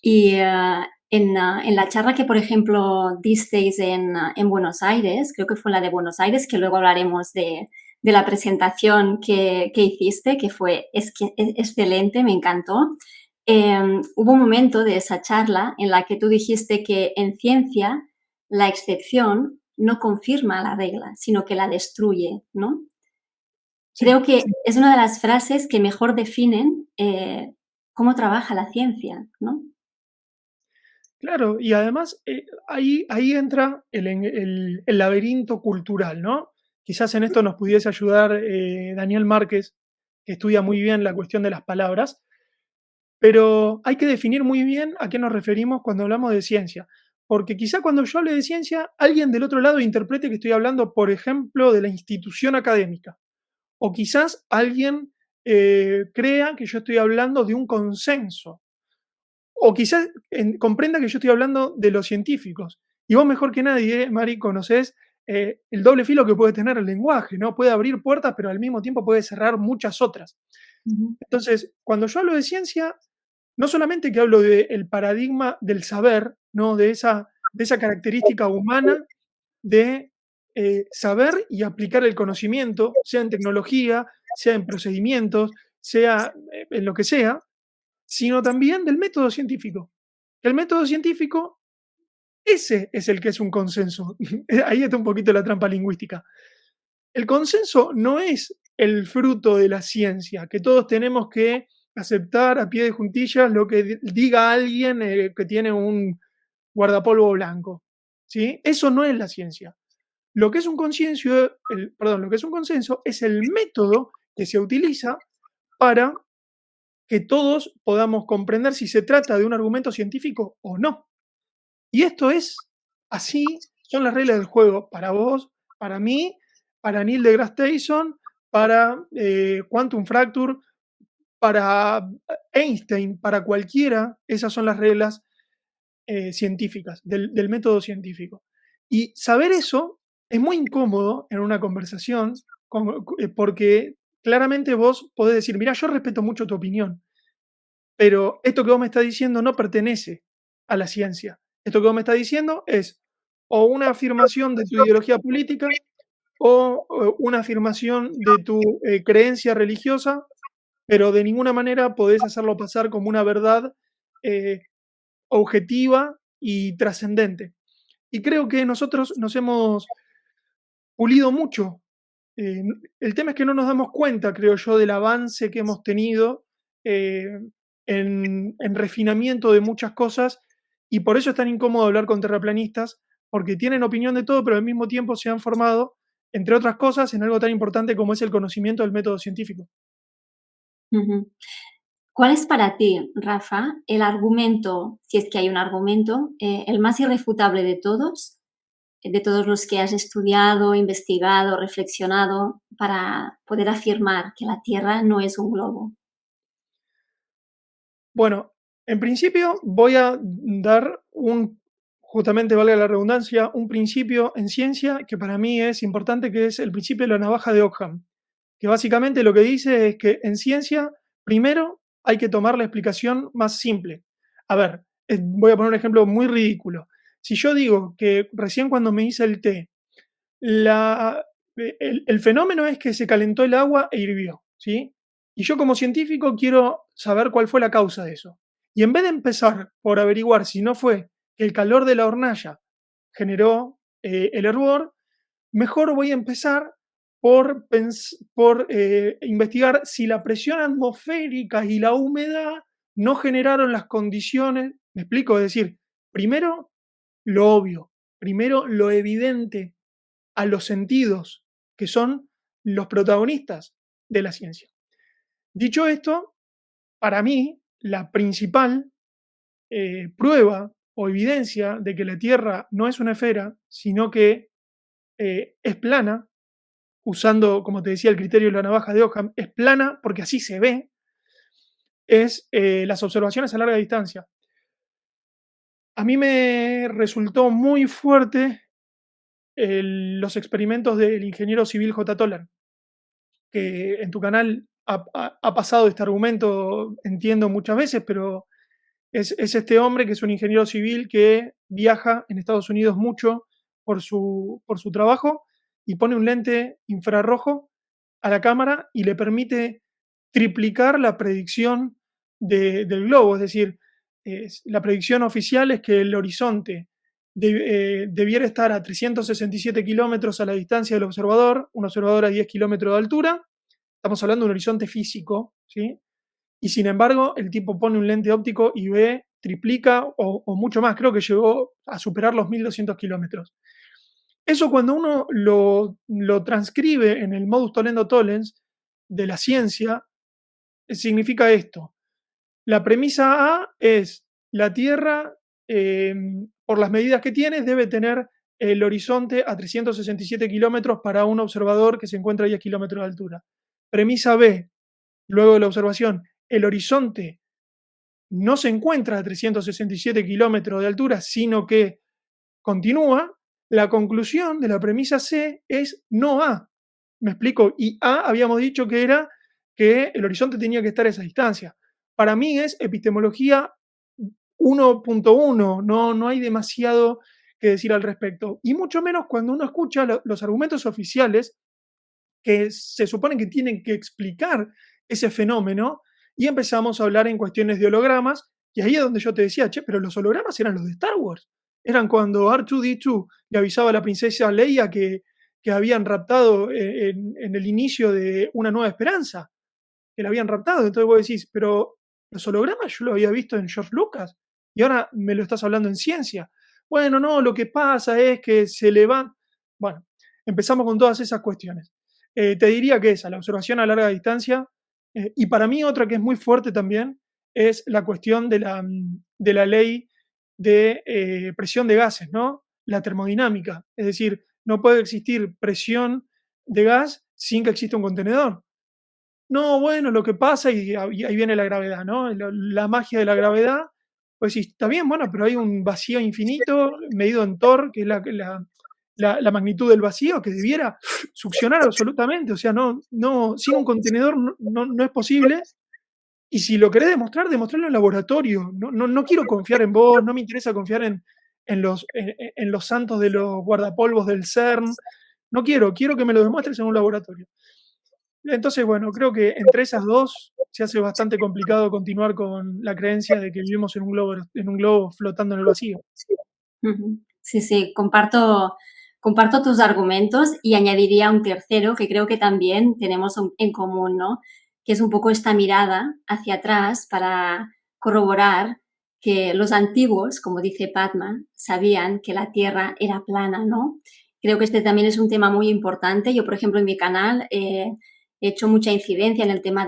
Y en la charla que, por ejemplo, disteis en Buenos Aires, creo que fue la de Buenos Aires, que luego hablaremos de la presentación que hiciste, que fue excelente, me encantó. Hubo un momento de esa charla en la que tú dijiste que en ciencia la excepción no confirma la regla, sino que la destruye, ¿no? Sí, Creo que es una de las frases que mejor definen, cómo trabaja la ciencia, ¿no? claro, y además ahí entra el laberinto cultural, ¿no? Quizás en esto nos pudiese ayudar Daniel Márquez, que estudia muy bien la cuestión de las palabras, pero hay que definir muy bien a qué nos referimos cuando hablamos de ciencia, porque quizá cuando yo hable de ciencia, alguien del otro lado interprete que estoy hablando, por ejemplo, de la institución académica, o quizás alguien crea que yo estoy hablando de un consenso, o quizás comprenda que yo estoy hablando de los científicos. Y vos mejor que nadie, Mari, conocés el doble filo que puede tener el lenguaje, ¿no? Puede abrir puertas, pero al mismo tiempo puede cerrar muchas otras. Ujú. Entonces, cuando yo hablo de ciencia, no solamente que hablo del paradigma del saber, ¿no? De esa característica humana de saber y aplicar el conocimiento, sea en tecnología, sea en procedimientos, sea en lo que sea, sino también del método científico. El método científico, ese es el que es un consenso. Ahí está un poquito la trampa lingüística. El consenso no es el fruto de la ciencia, que todos tenemos que aceptar a pie de juntillas lo que diga alguien que tiene un guardapolvo blanco. ¿Sí? Eso no es la ciencia. Lo que es un lo que es un consenso es el método que se utiliza para que todos podamos comprender si se trata de un argumento científico o no. Y esto es así, son las reglas del juego para vos, para mí, para Neil deGrasse Tyson, para Quantum Fracture, para Einstein, para cualquiera, esas son las reglas científicas, del método científico. Y saber eso es muy incómodo en una conversación, porque claramente vos podés decir, mira, yo respeto mucho tu opinión, pero esto que vos me estás diciendo no pertenece a la ciencia. Esto que vos me estás diciendo es o una afirmación de tu ideología política o una afirmación de tu creencia religiosa, pero de ninguna manera podés hacerlo pasar como una verdad eh, objetiva y trascendente. Y creo que nosotros nos hemos pulido mucho. El tema es que no nos damos cuenta, creo yo, del avance que hemos tenido eh, en refinamiento de muchas cosas, y por eso es tan incómodo hablar con terraplanistas, porque tienen opinión de todo, pero al mismo tiempo se han formado, entre otras cosas, en algo tan importante como es el conocimiento del método científico. Ujú. ¿Cuál es para ti, Rafa, el argumento, si es que hay un argumento, el más irrefutable de todos los que has estudiado, investigado, reflexionado, para poder afirmar que la Tierra no es un globo? Bueno, en principio voy a dar justamente valga la redundancia, un principio en ciencia que para mí es importante, que es el principio de la navaja de Ockham, que básicamente lo que dice es que en ciencia, primero hay que tomar la explicación más simple. A ver, voy a poner un ejemplo muy ridículo. Si yo digo que recién cuando me hice el té, la el fenómeno es que se calentó el agua e hirvió, ¿sí? Y yo como científico quiero saber cuál fue la causa de eso. Y en vez de empezar por averiguar si no fue que el calor de la hornalla generó, el hervor, mejor voy a empezar por investigar si la presión atmosférica y la humedad no generaron las condiciones, ¿me explico? Es decir, primero lo obvio, primero lo evidente a los sentidos, que son los protagonistas de la ciencia. Dicho esto, para mí, la principal prueba o evidencia de que la Tierra no es una esfera, sino que es plana, usando, como te decía, el criterio de la navaja de Ockham, es plana porque así se ve, es las observaciones a larga distancia. A mí me resultó muy fuerte los experimentos del ingeniero civil J. Toller, que en tu canal ha pasado este argumento, entiendo muchas veces, pero es este hombre que es un ingeniero civil que viaja en Estados Unidos mucho por su trabajo y pone un lente infrarrojo a la cámara y le permite triplicar la predicción del globo, es decir, la predicción oficial es que el horizonte debiera estar a 367 kilómetros a la distancia del observador, un observador a 10 kilómetros de altura. Estamos hablando de un horizonte físico, ¿sí? Y sin embargo, el tipo pone un lente óptico y ve, triplica o mucho más, creo que llegó a superar los 1200 kilómetros. Eso cuando uno lo transcribe en el modus tollendo tollens de la ciencia, significa esto. La premisa A es la Tierra, por las medidas que tiene, debe tener el horizonte a 367 kilómetros para un observador que se encuentra a 10 kilómetros de altura. Premisa B, luego de la observación, el horizonte no se encuentra a 367 kilómetros de altura, sino que continúa. La conclusión de la premisa C es no A. ¿Me explico? Y A habíamos dicho que era que el horizonte tenía que estar a esa distancia. Para mí es epistemología 1.1, no hay demasiado que decir al respecto. Y mucho menos cuando uno escucha los argumentos oficiales que se supone que tienen que explicar ese fenómeno, y empezamos a hablar en cuestiones de hologramas, y ahí es donde yo te decía, che, pero los hologramas eran los de Star Wars. Eran cuando R2D2 le avisaba a la princesa Leia que habían raptado en el inicio de Una Nueva Esperanza, que la habían raptado. Entonces vos decís, pero los hologramas yo lo había visto en George Lucas, y ahora me lo estás hablando en ciencia. Bueno, no, lo que pasa es que se le van. Bueno, empezamos con todas esas cuestiones. Te diría que esa, la observación a larga distancia, y para mí otra que es muy fuerte también, es la cuestión de la ley de presión de gases, ¿no? La termodinámica. Es decir, no puede existir presión de gas sin que exista un contenedor. No, bueno, lo que pasa, y ahí viene la gravedad, ¿no? La magia de la gravedad, pues sí, está bien, bueno, pero hay un vacío infinito medido en Thor, que es la magnitud del vacío, que debiera succionar absolutamente, o sea, sin un contenedor no es posible. Y si lo querés demostrar, demostrarlo en laboratorio. No quiero confiar en vos, no me interesa confiar en los santos de los guardapolvos del CERN. No quiero que me lo demuestres en un laboratorio. Entonces, bueno, creo que entre esas dos se hace bastante complicado continuar con la creencia de que vivimos en un globo flotando en el vacío. Ujú. Sí, sí, comparto tus argumentos y añadiría un tercero que creo que también tenemos en común, ¿no? Que es un poco esta mirada hacia atrás para corroborar que los antiguos, como dice Padma, sabían que la Tierra era plana, ¿no? Creo que este también es un tema muy importante. Yo, por ejemplo, en mi canal he hecho mucha incidencia en el tema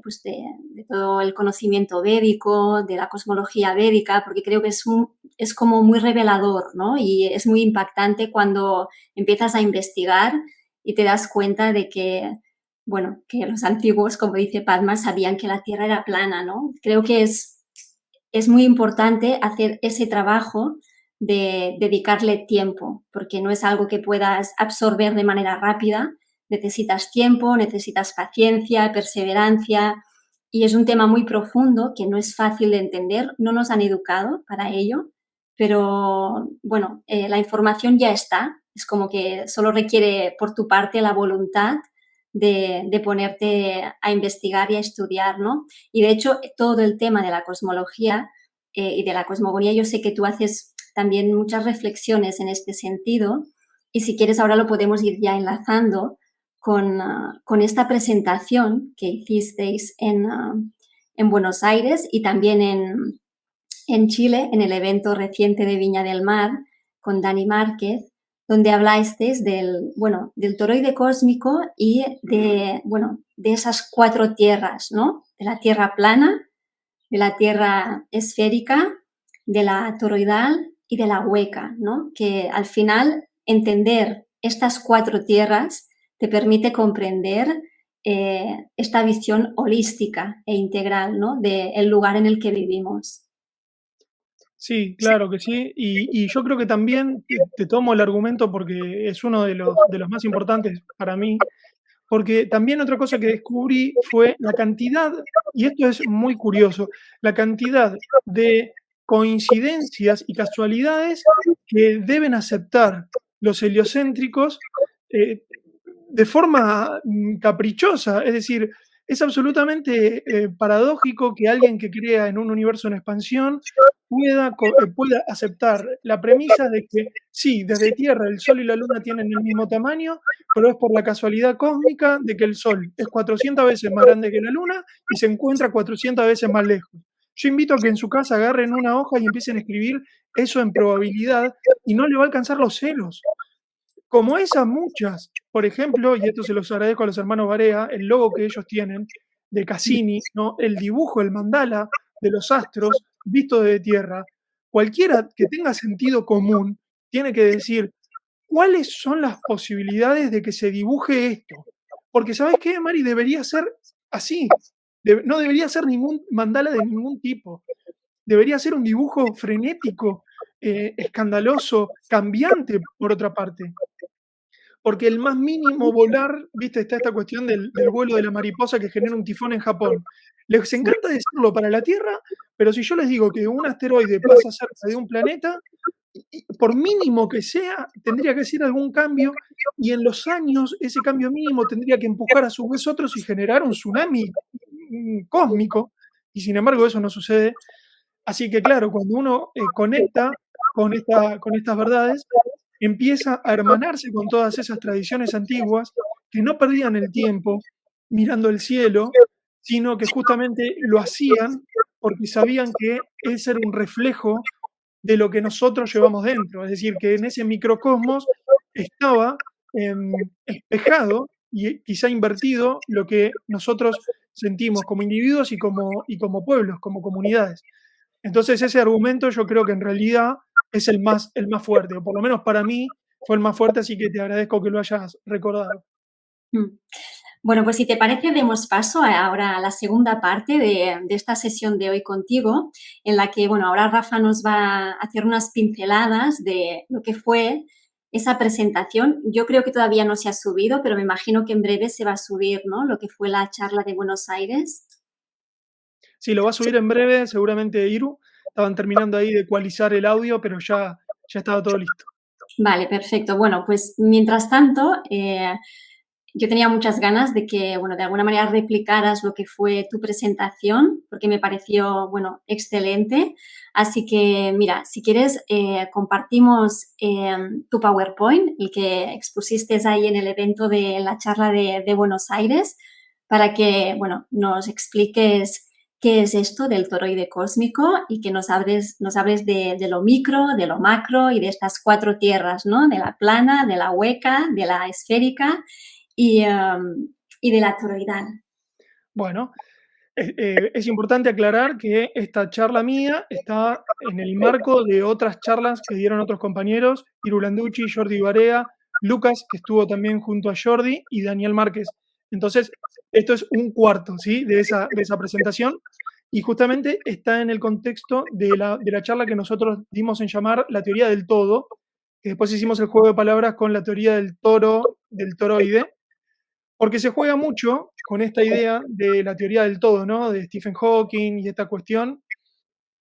pues de todo el conocimiento védico, de la cosmología védica, porque creo que es como muy revelador, ¿no? Y es muy impactante cuando empiezas a investigar y te das cuenta de que, bueno, que los antiguos, como dice Padma, sabían que la Tierra era plana, ¿no? Creo que es muy importante hacer ese trabajo de dedicarle tiempo, porque no es algo que puedas absorber de manera rápida. Necesitas tiempo, necesitas paciencia, perseverancia, y es un tema muy profundo que no es fácil de entender. No nos han educado para ello, pero bueno, la información ya está. Es como que solo requiere por tu parte la voluntad de ponerte a investigar y a estudiar, ¿no? Y de hecho, todo el tema de la cosmología y de la cosmogonía, yo sé que tú haces también muchas reflexiones en este sentido, y si quieres ahora lo podemos ir ya enlazando con esta presentación que hicisteis en Buenos Aires y también en Chile, en el evento reciente de Viña del Mar con Dani Márquez, donde hablasteis del toroide cósmico y de esas cuatro tierras, ¿no? De la tierra plana, de la tierra esférica, de la toroidal y de la hueca, ¿no? Que al final entender estas cuatro tierras te permite comprender esta visión holística e integral, ¿no? Del lugar en el que vivimos. Sí, claro que sí. Y yo creo que también te tomo el argumento porque es uno de los más importantes para mí, porque también otra cosa que descubrí fue la cantidad, y esto es muy curioso, la cantidad de coincidencias y casualidades que deben aceptar los heliocéntricos, eh, de forma caprichosa. Es decir, es absolutamente paradójico que alguien que crea en un universo en expansión pueda aceptar la premisa de que sí, desde Tierra el Sol y la Luna tienen el mismo tamaño, pero es por la casualidad cósmica de que el Sol es 400 veces más grande que la Luna y se encuentra 400 veces más lejos. Yo invito a que en su casa agarren una hoja y empiecen a escribir eso en probabilidad y no le va a alcanzar los ceros. Como esas muchas, por ejemplo, y esto se los agradezco a los hermanos Barea, el logo que ellos tienen de Cassini, ¿no? El dibujo, el mandala de los astros visto desde tierra, cualquiera que tenga sentido común tiene que decir, ¿cuáles son las posibilidades de que se dibuje esto? Porque ¿sabes qué, Mari? Debería ser así. No debería ser ningún mandala de ningún tipo. Debería ser un dibujo frenético, escandaloso, cambiante, por otra parte. Porque el más mínimo volar, viste, está esta cuestión del vuelo de la mariposa que genera un tifón en Japón. Les encanta decirlo para la Tierra, pero si yo les digo que un asteroide pasa cerca de un planeta, por mínimo que sea, tendría que ser algún cambio, y en los años ese cambio mínimo tendría que empujar a su vez otros y generar un tsunami cósmico, y sin embargo eso no sucede. Así que claro, cuando uno conecta con estas verdades, empieza a hermanarse con todas esas tradiciones antiguas que no perdían el tiempo mirando el cielo, sino que justamente lo hacían porque sabían que ese era un reflejo de lo que nosotros llevamos dentro. Es decir, que en ese microcosmos estaba espejado y quizá invertido lo que nosotros sentimos como individuos y como pueblos, como comunidades. Entonces ese argumento yo creo que en realidad es el más fuerte, o por lo menos para mí fue el más fuerte, así que te agradezco que lo hayas recordado. Mm. Bueno, pues si te parece, demos paso ahora a la segunda parte de esta sesión de hoy contigo, en la que, bueno, ahora Rafa nos va a hacer unas pinceladas de lo que fue esa presentación. Yo creo que todavía no se ha subido, pero me imagino que en breve se va a subir, ¿no? Lo que fue la charla de Buenos Aires. Sí, lo va a subir en breve, seguramente Iru. Estaban terminando ahí de ecualizar el audio, pero ya estaba todo listo. Vale, perfecto. Bueno, pues mientras tanto, yo tenía muchas ganas de que, bueno, de alguna manera replicaras lo que fue tu presentación, porque me pareció, bueno, excelente. Así que, mira, si quieres, compartimos tu PowerPoint, el que expusiste ahí en el evento de la charla de Buenos Aires, para que, bueno, nos expliques qué es esto del toroide cósmico y que nos hables de lo micro, de lo macro y de estas cuatro tierras, ¿no? De la plana, de la hueca, de la esférica y de la toroidal. Bueno, es importante aclarar que esta charla mía está en el marco de otras charlas que dieron otros compañeros, Iru Landucci, Jordi Barea, Lucas, que estuvo también junto a Jordi, y Daniel Márquez. Entonces, esto es un cuarto, ¿sí?, de esa presentación, y justamente está en el contexto de la charla que nosotros dimos en llamar la teoría del todo, que después hicimos el juego de palabras con la teoría del toro, del toroide, porque se juega mucho con esta idea de la teoría del todo, ¿no? De Stephen Hawking y esta cuestión.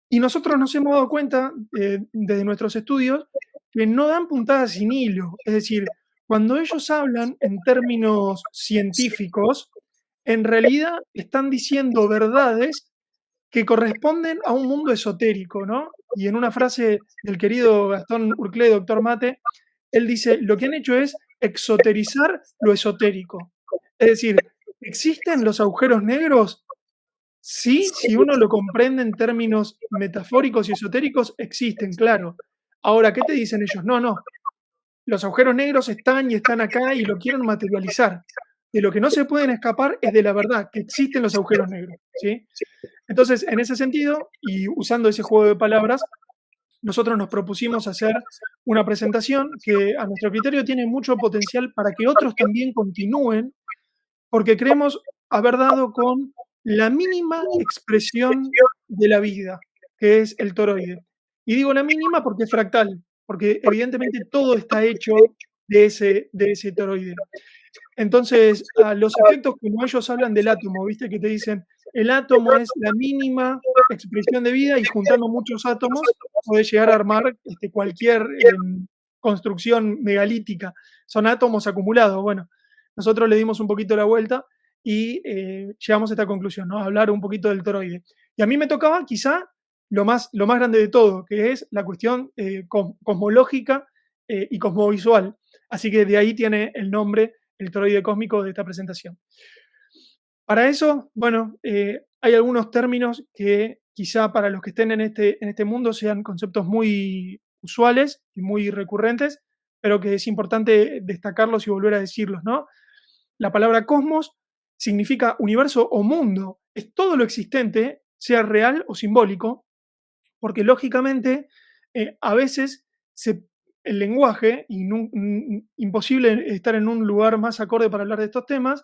Y nosotros nos hemos dado cuenta, desde nuestros estudios, que no dan puntadas sin hilo. Es decir, cuando ellos hablan en términos científicos, en realidad están diciendo verdades que corresponden a un mundo esotérico, ¿no? Y en una frase del querido Gastón Urclé, doctor Mate, él dice, lo que han hecho es exoterizar lo esotérico. Es decir, ¿existen los agujeros negros? Sí, si uno lo comprende en términos metafóricos y esotéricos, existen, claro. Ahora, ¿qué te dicen ellos? No, no, los agujeros negros están y están acá y lo quieren materializar. De lo que no se pueden escapar es de la verdad, que existen los agujeros negros, ¿sí? Entonces, en ese sentido, y usando ese juego de palabras, nosotros nos propusimos hacer una presentación que a nuestro criterio tiene mucho potencial para que otros también continúen, porque creemos haber dado con la mínima expresión de la vida, que es el toroide. Y digo la mínima porque es fractal, porque evidentemente todo está hecho de ese toroide. Entonces, a los efectos, como ellos hablan del átomo, ¿viste? Que te dicen, el átomo es la mínima expresión de vida y juntando muchos átomos podés llegar a armar cualquier construcción megalítica. Son átomos acumulados. Bueno, nosotros le dimos un poquito la vuelta y llegamos a esta conclusión, ¿no? A hablar un poquito del toroide. Y a mí me tocaba quizá lo más grande de todo, que es la cuestión cosmológica y cosmovisual. Así que de ahí tiene el nombre, el toroide cósmico de esta presentación. Para eso, bueno, hay algunos términos que quizá para los que estén en este mundo sean conceptos muy usuales y muy recurrentes, pero que es importante destacarlos y volver a decirlos, ¿no? La palabra cosmos significa universo o mundo, es todo lo existente, sea real o simbólico, porque lógicamente a veces el lenguaje, imposible estar en un lugar más acorde para hablar de estos temas,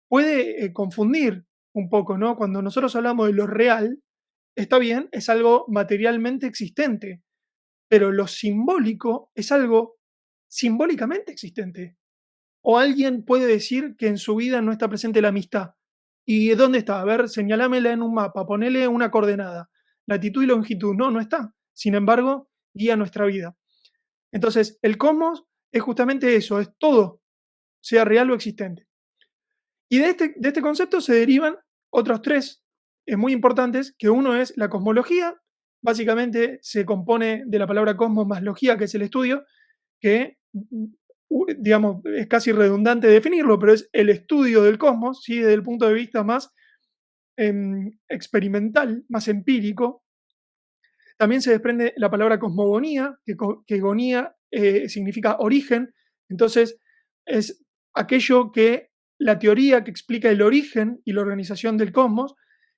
puede confundir un poco, ¿no? Cuando nosotros hablamos de lo real, está bien, es algo materialmente existente, pero lo simbólico es algo simbólicamente existente. O alguien puede decir que en su vida no está presente la amistad. ¿Y dónde está? A ver, señalámela en un mapa, ponele una coordenada. Latitud y longitud. No, no está. Sin embargo, guía nuestra vida. Entonces, el cosmos es justamente eso, es todo, sea real o existente. Y de este concepto se derivan otros tres muy importantes, que uno es la cosmología. Básicamente se compone de la palabra cosmos más logía, que es el estudio, que, digamos, es casi redundante definirlo, pero es el estudio del cosmos, ¿sí? Desde el punto de vista más experimental, más empírico. También se desprende la palabra cosmogonía, que gonía significa origen, entonces es aquello que la teoría que explica el origen y la organización del cosmos,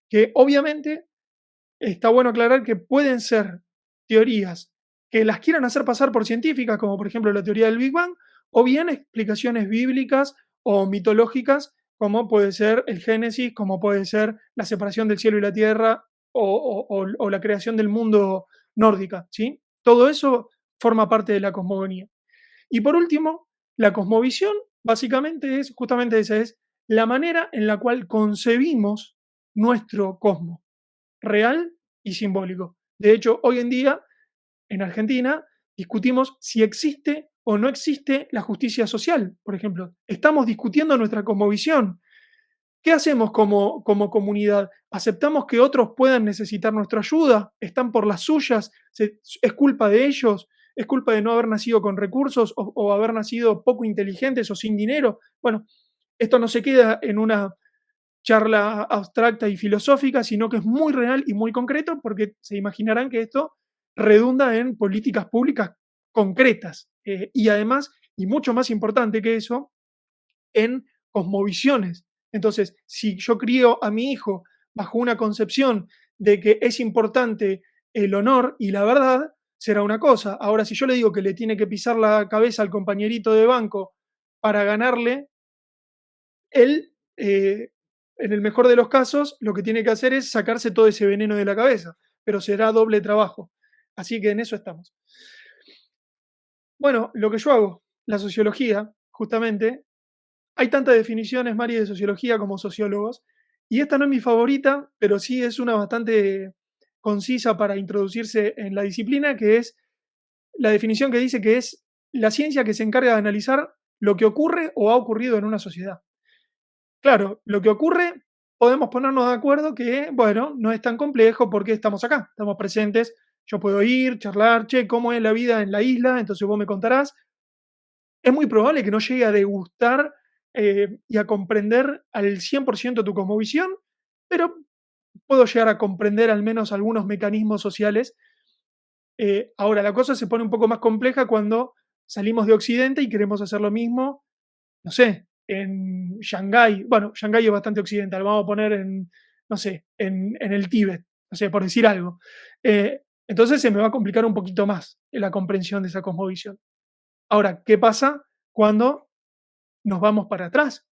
que obviamente está bueno aclarar que pueden ser teorías que las quieran hacer pasar por científicas, como por ejemplo la teoría del Big Bang, o bien explicaciones bíblicas o mitológicas, como puede ser el Génesis, como puede ser la separación del cielo y la tierra, o la creación del mundo nórdica, ¿sí? Todo eso forma parte de la cosmogonía. Y por último, la cosmovisión básicamente es justamente esa, es la manera en la cual concebimos nuestro cosmos, real y simbólico. De hecho, hoy en día, en Argentina, discutimos si existe o no existe la justicia social, por ejemplo. Estamos discutiendo nuestra cosmovisión. ¿Qué hacemos como comunidad? ¿Aceptamos que otros puedan necesitar nuestra ayuda? ¿Están por las suyas? ¿Es culpa de ellos? ¿Es culpa de no haber nacido con recursos o haber nacido poco inteligentes o sin dinero? Bueno, esto no se queda en una charla abstracta y filosófica, sino que es muy real y muy concreto, porque se imaginarán que esto redunda en políticas públicas concretas y además, y mucho más importante que eso, en cosmovisiones. Entonces, si yo crío a mi hijo bajo una concepción de que es importante el honor y la verdad, será una cosa. Ahora, si yo le digo que le tiene que pisar la cabeza al compañerito de banco para ganarle, él, en el mejor de los casos, lo que tiene que hacer es sacarse todo ese veneno de la cabeza, pero será doble trabajo. Así que en eso estamos. Bueno, lo que yo hago, la sociología, justamente, hay tantas definiciones, Mari, de sociología como sociólogos, y esta no es mi favorita, pero sí es una bastante concisa para introducirse en la disciplina, que es la definición que dice que es la ciencia que se encarga de analizar lo que ocurre o ha ocurrido en una sociedad. Claro, lo que ocurre, podemos ponernos de acuerdo que, bueno, no es tan complejo porque estamos acá, estamos presentes, yo puedo ir, charlar, che, ¿cómo es la vida en la isla? Entonces vos me contarás. Es muy probable que no llegue a degustar y a comprender al 100% tu cosmovisión, pero puedo llegar a comprender al menos algunos mecanismos sociales. Ahora, la cosa se pone un poco más compleja cuando salimos de Occidente y queremos hacer lo mismo, no sé, en Shanghái. Bueno, Shanghái es bastante occidental, vamos a poner en, no sé, en el Tíbet, no sé, por decir algo. Entonces se me va a complicar un poquito más la comprensión de esa cosmovisión. Ahora, ¿qué pasa cuando nos vamos para atrás?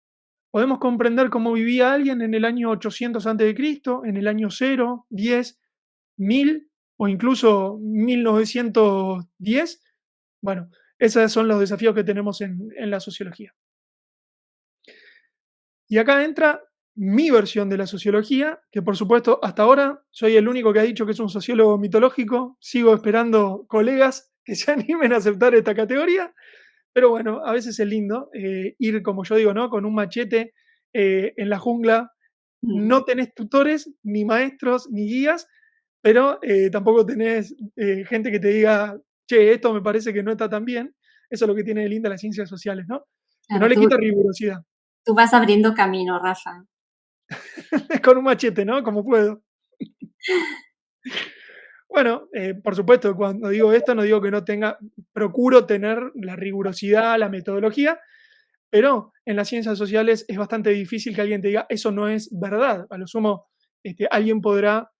Podemos comprender cómo vivía alguien en el año 800 Cristo, en el año 0, 10, 1000 o incluso 1910. Bueno, esos son los desafíos que tenemos en la sociología. Y acá entra mi versión de la sociología, que por supuesto hasta ahora soy el único que ha dicho que es un sociólogo mitológico. Sigo esperando colegas que se animen a aceptar esta categoría. Pero bueno, a veces es lindo ir, como yo digo, ¿no? Con un machete en la jungla Mm. no tenés tutores, ni maestros, ni guías, pero tampoco tenés gente que te diga, che, esto me parece que no está tan bien. Eso es lo que tiene de linda las ciencias sociales, ¿no? Que no Claro, le quita rigurosidad. tú vas abriendo camino, Rafa. Con un machete, ¿no? Como puedo. Bueno, por supuesto, cuando digo esto, no digo que no tenga, procuro tener la rigurosidad, la metodología, pero en las ciencias sociales es bastante difícil que alguien te diga, eso no es verdad. A lo sumo, alguien podrá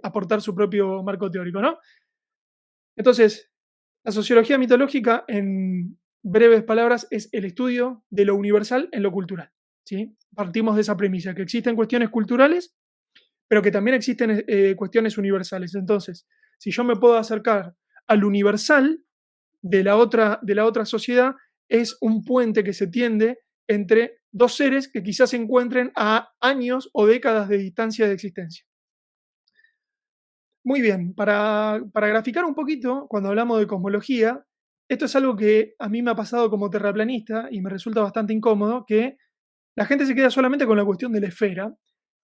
aportar su propio marco teórico, ¿no? Entonces, la sociología mitológica, en breves palabras, es el estudio de lo universal en lo cultural, ¿sí? Partimos de esa premisa, que existen cuestiones culturales, pero que también existen cuestiones universales. Entonces, si yo me puedo acercar al universal de la otra sociedad, es un puente que se tiende entre dos seres que quizás se encuentren a años o décadas de distancia de existencia. Muy bien, para graficar un poquito, cuando hablamos de cosmología, esto es algo que a mí me ha pasado como terraplanista y me resulta bastante incómodo, que la gente se queda solamente con la cuestión de la esfera,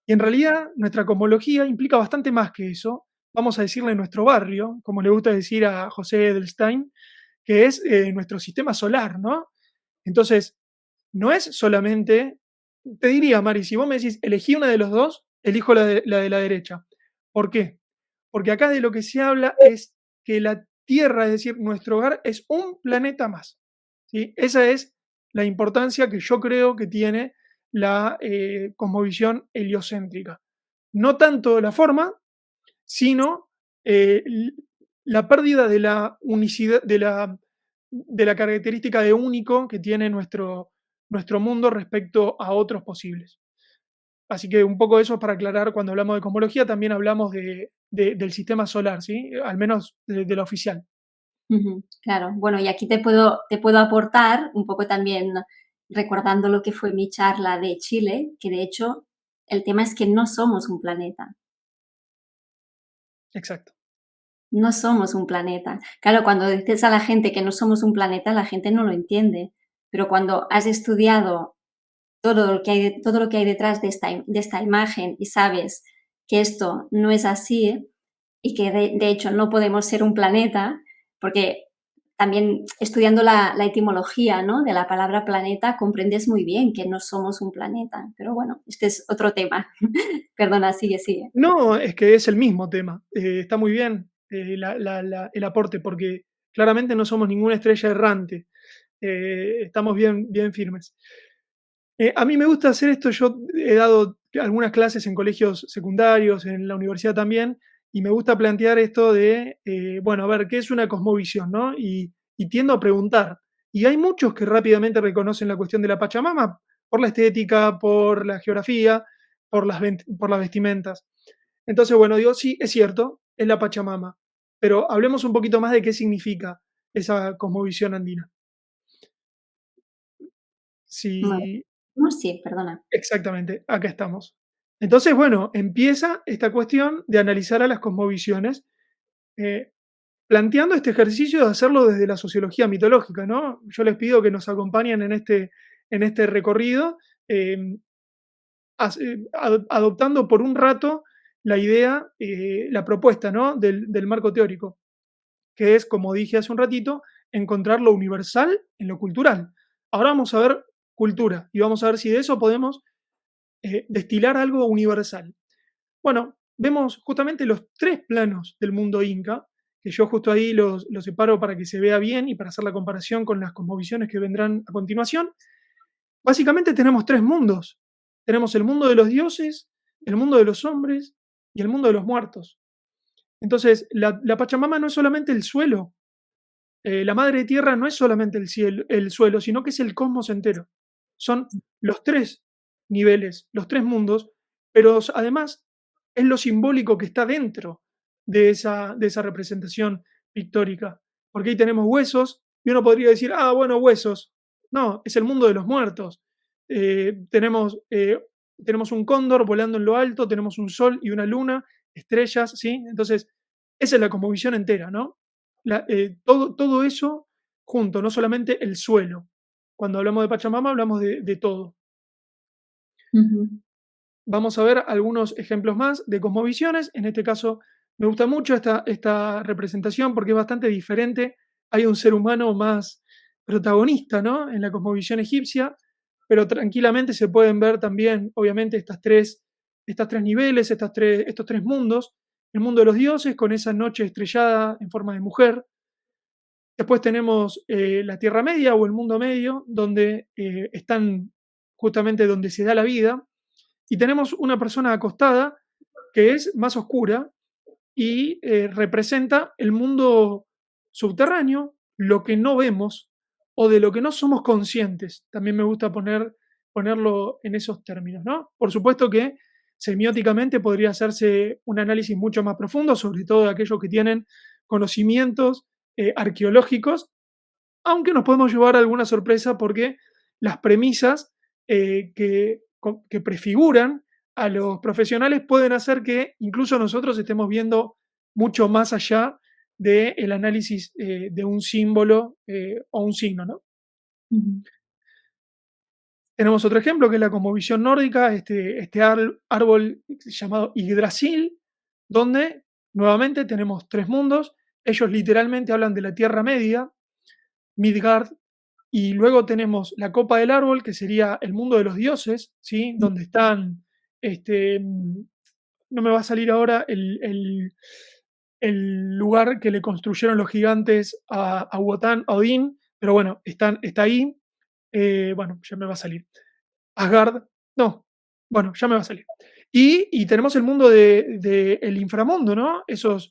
y en realidad nuestra cosmología implica bastante más que eso. Vamos a decirle nuestro barrio, como le gusta decir a José Edelstein, que es nuestro sistema solar, ¿no? Entonces, no es solamente, te diría, Mari, si vos me decís, elegí una de los dos, elijo la de la derecha. ¿Por qué? Porque acá de lo que se habla es que la Tierra, es decir, nuestro hogar, es un planeta más. ¿Sí? Esa es la importancia que yo creo que tiene la cosmovisión heliocéntrica. No tanto la forma, sino eh, l- la pérdida de la unicidad, de la característica de único que tiene nuestro mundo respecto a otros posibles. Así que un poco eso es para aclarar, cuando hablamos de cosmología también hablamos del sistema solar, ¿sí? Al menos de la oficial. Ujú, claro. Bueno, y aquí te puedo aportar un poco también recordando lo que fue mi charla de Chile, que de hecho el tema es que no somos un planeta, Exacto. no somos un planeta. Claro, cuando dices a la gente que no somos un planeta, la gente no lo entiende, pero cuando has estudiado todo lo que hay detrás de esta imagen y sabes que esto no es así y que de hecho no podemos ser un planeta, porque también estudiando la etimología, ¿no?, de la palabra planeta comprendes muy bien que no somos un planeta. Pero bueno, este es otro tema. Perdona, sigue, sigue. No, es que es el mismo tema. Está muy bien el aporte, porque claramente no somos ninguna estrella errante. Estamos bien, bien firmes. A mí me gusta hacer esto. Yo he dado algunas clases en colegios secundarios, en la universidad también, y me gusta plantear esto de, bueno, a ver, ¿qué es una cosmovisión, no? Y tiendo a preguntar. Y hay muchos que rápidamente reconocen la cuestión de la Pachamama por la estética, por la geografía, por las vestimentas. Entonces, bueno, digo, sí, es cierto, es la Pachamama, pero hablemos un poquito más de qué significa esa cosmovisión andina. Vale. Si No, sí, perdona. Exactamente, acá estamos. Entonces, bueno, empieza esta cuestión de analizar a las cosmovisiones, eh, planteando este ejercicio de hacerlo desde la sociología mitológica, ¿no? Yo les pido que nos acompañen en este recorrido, eh, adoptando por un rato la idea, la propuesta, ¿no?, del marco teórico, que es, como dije hace un ratito, encontrar lo universal en lo cultural. Ahora vamos a ver cultura y vamos a ver si de eso podemos destilar algo universal. Bueno, vemos justamente los tres planos del mundo inca, que yo justo ahí los separo para que se vea bien y para hacer la comparación con las cosmovisiones que vendrán a continuación. Básicamente tenemos tres mundos. Tenemos el mundo de los dioses, el mundo de los hombres y el mundo de los muertos. Entonces, la Pachamama no es solamente el suelo, la madre tierra no es solamente el cielo, el suelo, sino que es el cosmos entero. Son los tres niveles, los tres mundos, pero además es lo simbólico que está dentro de esa representación pictórica. Porque ahí tenemos huesos, y uno podría decir, ah, bueno, huesos. No, es el mundo de los muertos. Tenemos un cóndor volando en lo alto, tenemos un sol y una luna, estrellas, ¿sí? Entonces, esa es la cosmovisión entera, ¿no? Todo eso junto, no solamente el suelo. Cuando hablamos de Pachamama hablamos de todo. Ujú. Vamos a ver algunos ejemplos más de cosmovisiones. En este caso, me gusta mucho esta representación porque es bastante diferente. Hay un ser humano más protagonista, ¿no? En la cosmovisión egipcia, pero tranquilamente se pueden ver también, obviamente, estas tres niveles, estos tres mundos. El mundo de los dioses, con esa noche estrellada en forma de mujer. Después tenemos la Tierra Media o el mundo medio, donde están justamente donde se da la vida, y tenemos una persona acostada que es más oscura y representa el mundo subterráneo, lo que no vemos o de lo que no somos conscientes. También me gusta ponerlo en esos términos, ¿no? Por supuesto que semióticamente podría hacerse un análisis mucho más profundo, sobre todo de aquellos que tienen conocimientos arqueológicos, aunque nos podemos llevar alguna sorpresa porque las premisas que prefiguran a los profesionales pueden hacer que incluso nosotros estemos viendo mucho más allá del análisis de un símbolo o un signo, ¿no? Ujú. Tenemos otro ejemplo que es la cosmovisión nórdica, este árbol llamado Yggdrasil, donde nuevamente tenemos tres mundos. Ellos literalmente hablan de la Tierra Media, Midgard, y luego tenemos la copa del árbol, que sería el mundo de los dioses, ¿sí? Donde están, no me va a salir ahora el lugar que le construyeron los gigantes a Wotan, a Odín, pero bueno, está ahí. Bueno, ya me va a salir. Asgard, no, bueno, ya me va a salir. Y tenemos el mundo de el inframundo, ¿no? Eso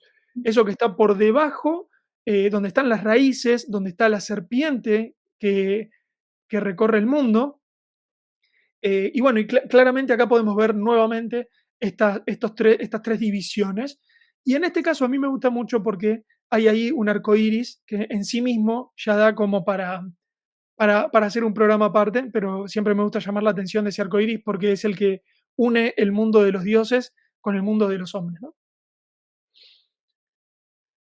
que está por debajo, donde están las raíces, donde está la serpiente que recorre el mundo. Y bueno, y claramente acá podemos ver nuevamente estas tres divisiones. Y en este caso a mí me gusta mucho porque hay ahí un arco iris que en sí mismo ya da como para hacer un programa aparte, pero siempre me gusta llamar la atención de ese arco iris porque es el que une el mundo de los dioses con el mundo de los hombres, ¿no?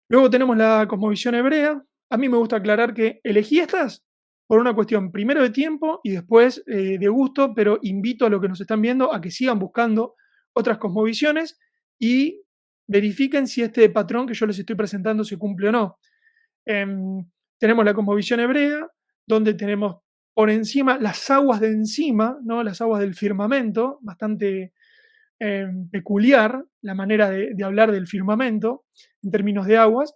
Luego tenemos la cosmovisión hebrea. A mí me gusta aclarar que elegí estas por una cuestión primero de tiempo y después de gusto, pero invito a los que nos están viendo a que sigan buscando otras cosmovisiones y verifiquen si este patrón que yo les estoy presentando se cumple o no. Tenemos la cosmovisión hebrea, donde tenemos por encima las aguas de encima, ¿no? Las aguas del firmamento, bastante peculiar la manera de hablar del firmamento en términos de aguas.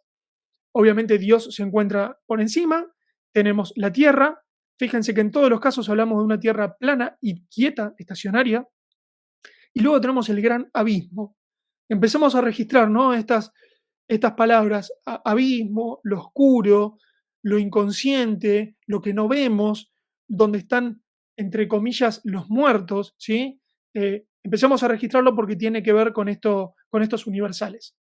Obviamente Dios se encuentra por encima, tenemos la tierra, fíjense que en todos los casos hablamos de una tierra plana y quieta, estacionaria, y luego tenemos el gran abismo. Empecemos a registrar, ¿no? Estas palabras, abismo, lo oscuro, lo inconsciente, lo que no vemos, donde están, entre comillas, los muertos, ¿sí? Empecemos a registrarlo porque tiene que ver con estos universales.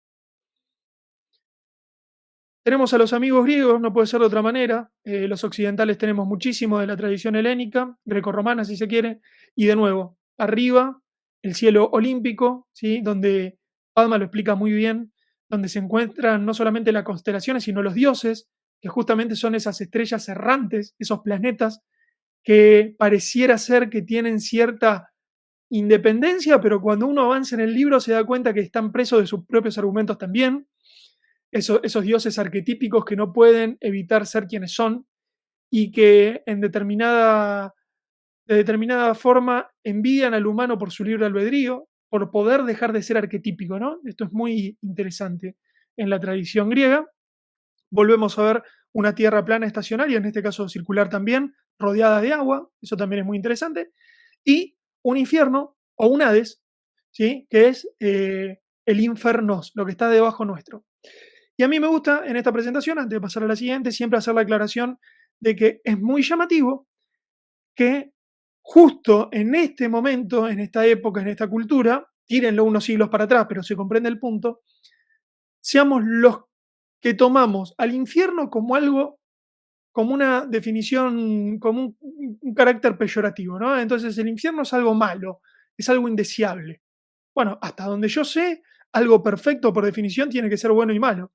Tenemos a los amigos griegos, no puede ser de otra manera. Los occidentales tenemos muchísimo de la tradición helénica, grecorromana si se quiere, y de nuevo, arriba, el cielo olímpico, ¿sí? Donde Padma lo explica muy bien, donde se encuentran no solamente las constelaciones, sino los dioses, que justamente son esas estrellas errantes, esos planetas que pareciera ser que tienen cierta independencia, pero cuando uno avanza en el libro se da cuenta que están presos de sus propios argumentos también, esos dioses arquetípicos que no pueden evitar ser quienes son y que de determinada forma envidian al humano por su libre albedrío, por poder dejar de ser arquetípico, ¿no? Esto es muy interesante en la tradición griega. Volvemos a ver una tierra plana estacionaria, en este caso circular también, rodeada de agua, eso también es muy interesante, y un infierno o un Hades, ¿sí? Que es el infernos, lo que está debajo nuestro. Y a mí me gusta en esta presentación, antes de pasar a la siguiente, siempre hacer la aclaración de que es muy llamativo que justo en este momento, en esta época, en esta cultura, tírenlo unos siglos para atrás, pero se comprende el punto, seamos los que tomamos al infierno como algo, como una definición, como un carácter peyorativo, ¿no? Entonces el infierno es algo malo, es algo indeseable. Bueno, hasta donde yo sé, algo perfecto por definición tiene que ser bueno y malo.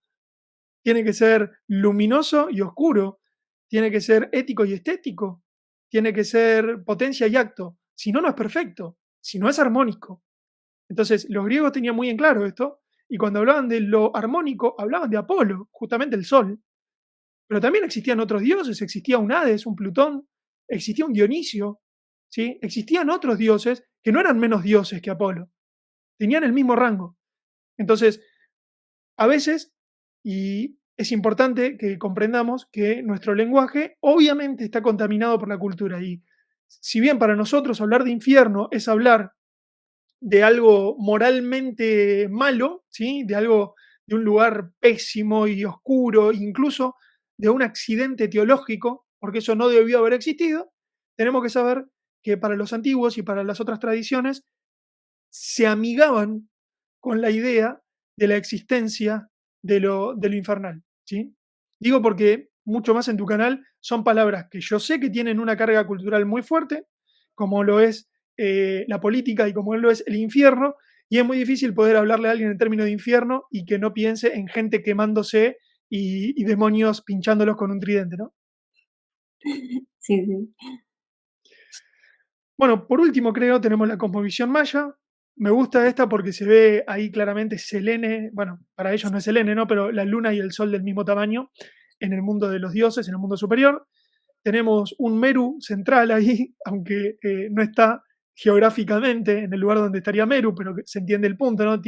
Tiene que ser luminoso y oscuro, tiene que ser ético y estético, tiene que ser potencia y acto. Si no, no es perfecto. sino es armónico. Entonces, los griegos tenían muy en claro esto, y cuando hablaban de lo armónico, hablaban de Apolo, justamente el sol. Pero también existían otros dioses, existía un Hades, un Plutón, existía un Dionisio, ¿sí? Existían otros dioses que no eran menos dioses que Apolo, tenían el mismo rango. Entonces, a veces, y es importante que comprendamos que nuestro lenguaje obviamente está contaminado por la cultura, y si bien para nosotros hablar de infierno es hablar de algo moralmente malo, ¿sí? De algo, de un lugar pésimo y oscuro, incluso de un accidente teológico, porque eso no debió haber existido, tenemos que saber que para los antiguos y para las otras tradiciones se amigaban con la idea de la existencia de lo infernal, ¿sí? Digo porque mucho más en tu canal son palabras que yo sé que tienen una carga cultural muy fuerte, como lo es la política y como lo es el infierno, y es muy difícil poder hablarle a alguien en términos de infierno y que no piense en gente quemándose y demonios pinchándolos con un tridente, ¿no? Sí, sí. Bueno, por último, creo, tenemos la cosmovisión maya. Me gusta esta porque se ve ahí claramente Selene, bueno, para ellos no es Selene, ¿no? Pero la luna y el sol del mismo tamaño en el mundo de los dioses, en el mundo superior. Tenemos un Meru central ahí, aunque no está geográficamente en el lugar donde estaría Meru, pero que se entiende el punto, ¿no?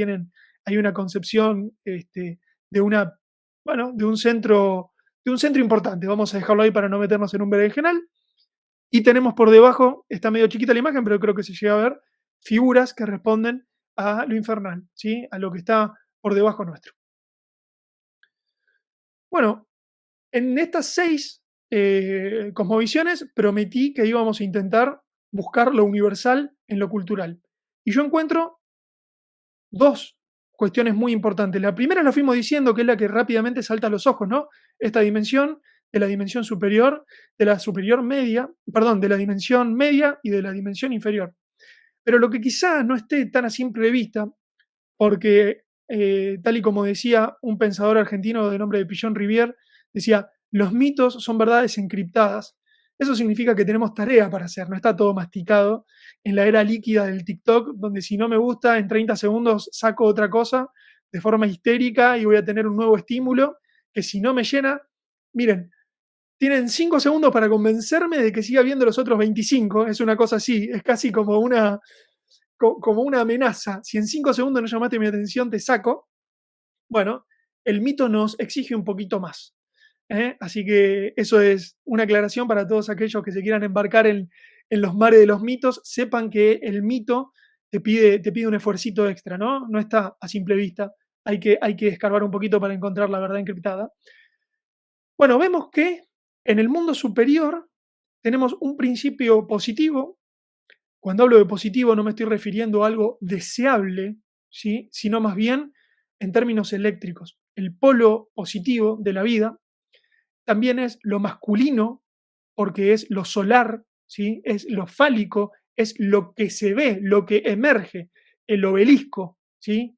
Hay una concepción de una, bueno, de un centro importante. Vamos a dejarlo ahí para no meternos en un berenjenal. Y tenemos por debajo, está medio chiquita la imagen, pero creo que se llega a ver, figuras que responden a lo infernal, ¿sí? A lo que está por debajo nuestro. Bueno, en estas 6 cosmovisiones prometí que íbamos a intentar buscar lo universal en lo cultural. Y yo encuentro 2 cuestiones muy importantes. La primera la fuimos diciendo, que es la que rápidamente salta a los ojos, ¿no? Esta dimensión de la dimensión superior, de la superior media, perdón, de la dimensión media y de la dimensión inferior. Pero lo que quizás no esté tan a simple vista, porque tal y como decía un pensador argentino de nombre de Pillon Rivière, decía, los mitos son verdades encriptadas. Eso significa que tenemos tarea para hacer, no está todo masticado en la era líquida del TikTok, donde si no me gusta, en 30 segundos saco otra cosa de forma histérica y voy a tener un nuevo estímulo que si no me llena, miren, tienen 5 segundos para convencerme de que siga viendo los otros 25, es una cosa así, es casi como una amenaza. Si en 5 segundos no llamaste mi atención, te saco. Bueno, el mito nos exige un poquito más. Así que eso es una aclaración para todos aquellos que se quieran embarcar en los mares de los mitos. Sepan que el mito te pide un esfuercito extra, ¿no? No está a simple vista. Hay que escarbar un poquito para encontrar la verdad encriptada. Bueno, vemos que en el mundo superior tenemos un principio positivo. Cuando hablo de positivo no me estoy refiriendo a algo deseable, ¿sí? Sino más bien en términos eléctricos. El polo positivo de la vida también es lo masculino, porque es lo solar, ¿sí? Es lo fálico, es lo que se ve, lo que emerge, el obelisco, ¿sí?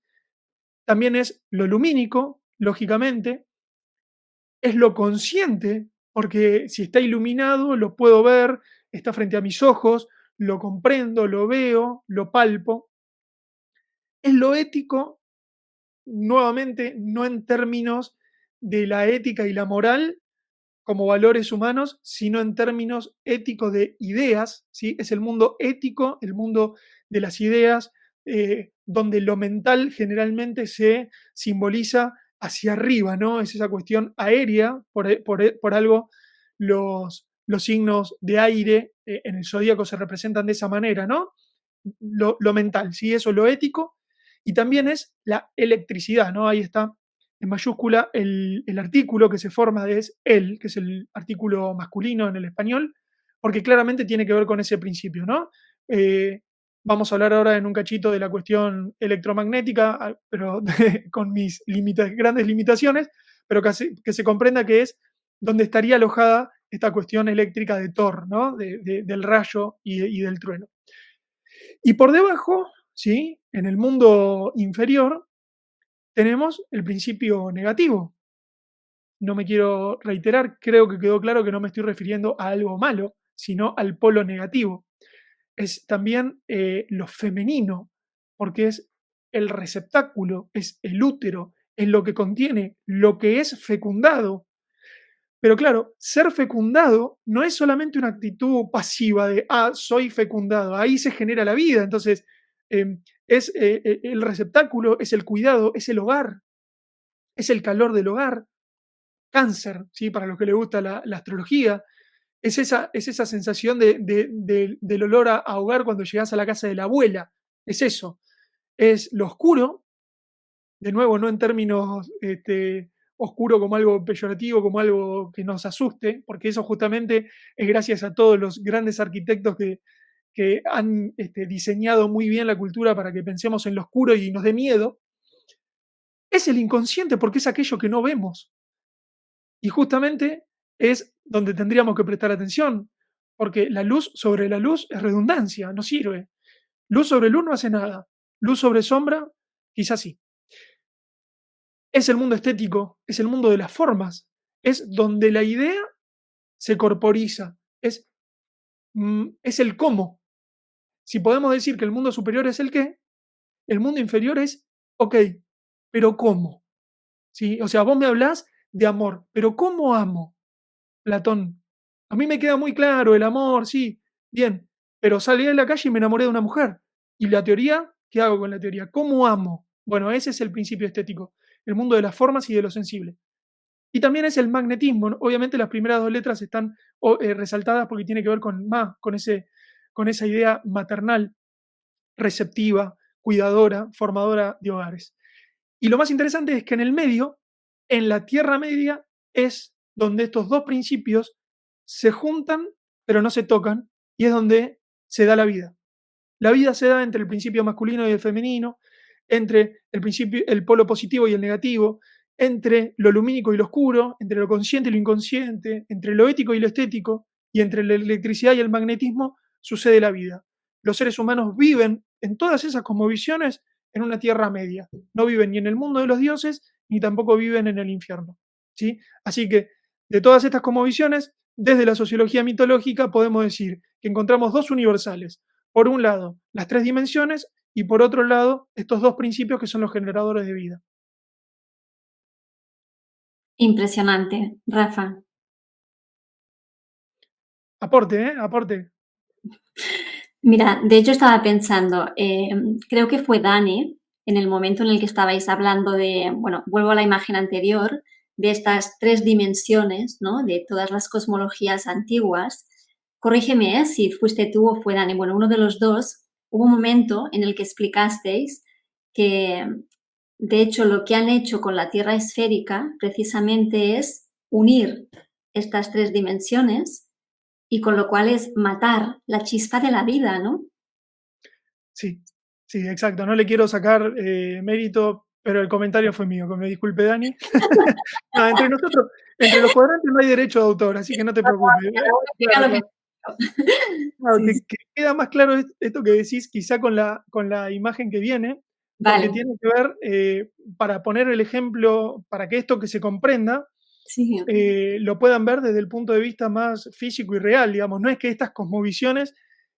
También es lo lumínico, lógicamente, es lo consciente, porque si está iluminado lo puedo ver, está frente a mis ojos, lo comprendo, lo veo, lo palpo. Es lo ético, nuevamente, no en términos de la ética y la moral como valores humanos, sino en términos éticos de ideas, ¿sí? Es el mundo ético, el mundo de las ideas, donde lo mental generalmente se simboliza hacia arriba, ¿no? Es esa cuestión aérea, por algo los signos de aire en el zodíaco se representan de esa manera, ¿no? Lo mental, ¿sí? Eso es lo ético, y también es la electricidad, ¿no? Ahí está en mayúscula el artículo que se forma es el, que es el artículo masculino en el español, porque claramente tiene que ver con ese principio, ¿no? Vamos a hablar ahora en un cachito de la cuestión electromagnética, pero con mis grandes limitaciones, pero que se comprenda que es donde estaría alojada esta cuestión eléctrica de Thor, ¿no? Del rayo y del trueno. Y por debajo, ¿sí? En el mundo inferior, tenemos el principio negativo. No me quiero reiterar, creo que quedó claro que no me estoy refiriendo a algo malo, sino al polo negativo. es también lo femenino, porque es el receptáculo, es el útero, es lo que contiene, lo que es fecundado. Pero claro, ser fecundado no es solamente una actitud pasiva de, soy fecundado, ahí se genera la vida. Entonces, es el receptáculo, es el cuidado, es el hogar, es el calor del hogar. Cáncer, ¿sí? Para los que les gusta la astrología, es esa sensación del olor a hogar cuando llegas a la casa de la abuela. Es eso. Es lo oscuro, de nuevo, no en términos oscuro como algo peyorativo, como algo que nos asuste, porque eso justamente es gracias a todos los grandes arquitectos que han diseñado muy bien la cultura para que pensemos en lo oscuro y nos dé miedo. Es el inconsciente, porque es aquello que no vemos. Y justamente es donde tendríamos que prestar atención, porque la luz sobre la luz es redundancia, no sirve. Luz sobre luz no hace nada. Luz sobre sombra, quizás sí. Es el mundo estético, es el mundo de las formas, es donde la idea se corporiza, es el cómo. Si podemos decir que el mundo superior es el qué, el mundo inferior es, ok, pero ¿cómo? ¿Sí? O sea, vos me hablás de amor, pero ¿cómo amo? Platón. A mí me queda muy claro el amor, sí, bien, pero salí a la calle y me enamoré de una mujer. ¿Y la teoría? ¿Qué hago con la teoría? ¿Cómo amo? Bueno, ese es el principio estético, el mundo de las formas y de lo sensible. Y también es el magnetismo, ¿no? Obviamente las primeras dos letras están resaltadas porque tiene que ver con esa idea maternal, receptiva, cuidadora, formadora de hogares. Y lo más interesante es que en el medio, en la Tierra Media, es donde estos dos principios se juntan, pero no se tocan, y es donde se da la vida. La vida se da entre el principio masculino y el femenino, entre el polo positivo y el negativo, entre lo lumínico y lo oscuro, entre lo consciente y lo inconsciente, entre lo ético y lo estético, y entre la electricidad y el magnetismo sucede la vida. Los seres humanos viven en todas esas cosmovisiones en una tierra media. No viven ni en el mundo de los dioses, ni tampoco viven en el infierno. ¿Sí? Así que, de todas estas cosmovisiones, desde la sociología mitológica podemos decir que encontramos dos universales. Por un lado, las tres dimensiones y por otro lado, estos dos principios que son los generadores de vida. Impresionante, Rafa. Aporte, ¿eh? Aporte. Mira, de hecho estaba pensando, creo que fue Dani, en el momento en el que estabais hablando de, bueno, vuelvo a la imagen anterior, de estas tres dimensiones, ¿no? De todas las cosmologías antiguas. Corrígeme, si fuiste tú o fue Dani. Bueno, uno de los dos, hubo un momento en el que explicasteis que, de hecho, lo que han hecho con la Tierra esférica precisamente es unir estas tres dimensiones y con lo cual es matar la chispa de la vida, ¿no? Sí, sí, exacto. No le quiero sacar mérito, pero el comentario fue mío, que me disculpe Dani. No, entre nosotros, entre los cuadrantes no hay derecho de autor, así que no te preocupes. Cada uno Claro, que claro. Claro, sí, sí. que queda más claro esto que decís, quizá con la imagen que viene, porque Vale, tiene que ver, para poner el ejemplo, para que esto que se comprenda, sí, lo puedan ver desde el punto de vista más físico y real, digamos. No es que estas cosmovisiones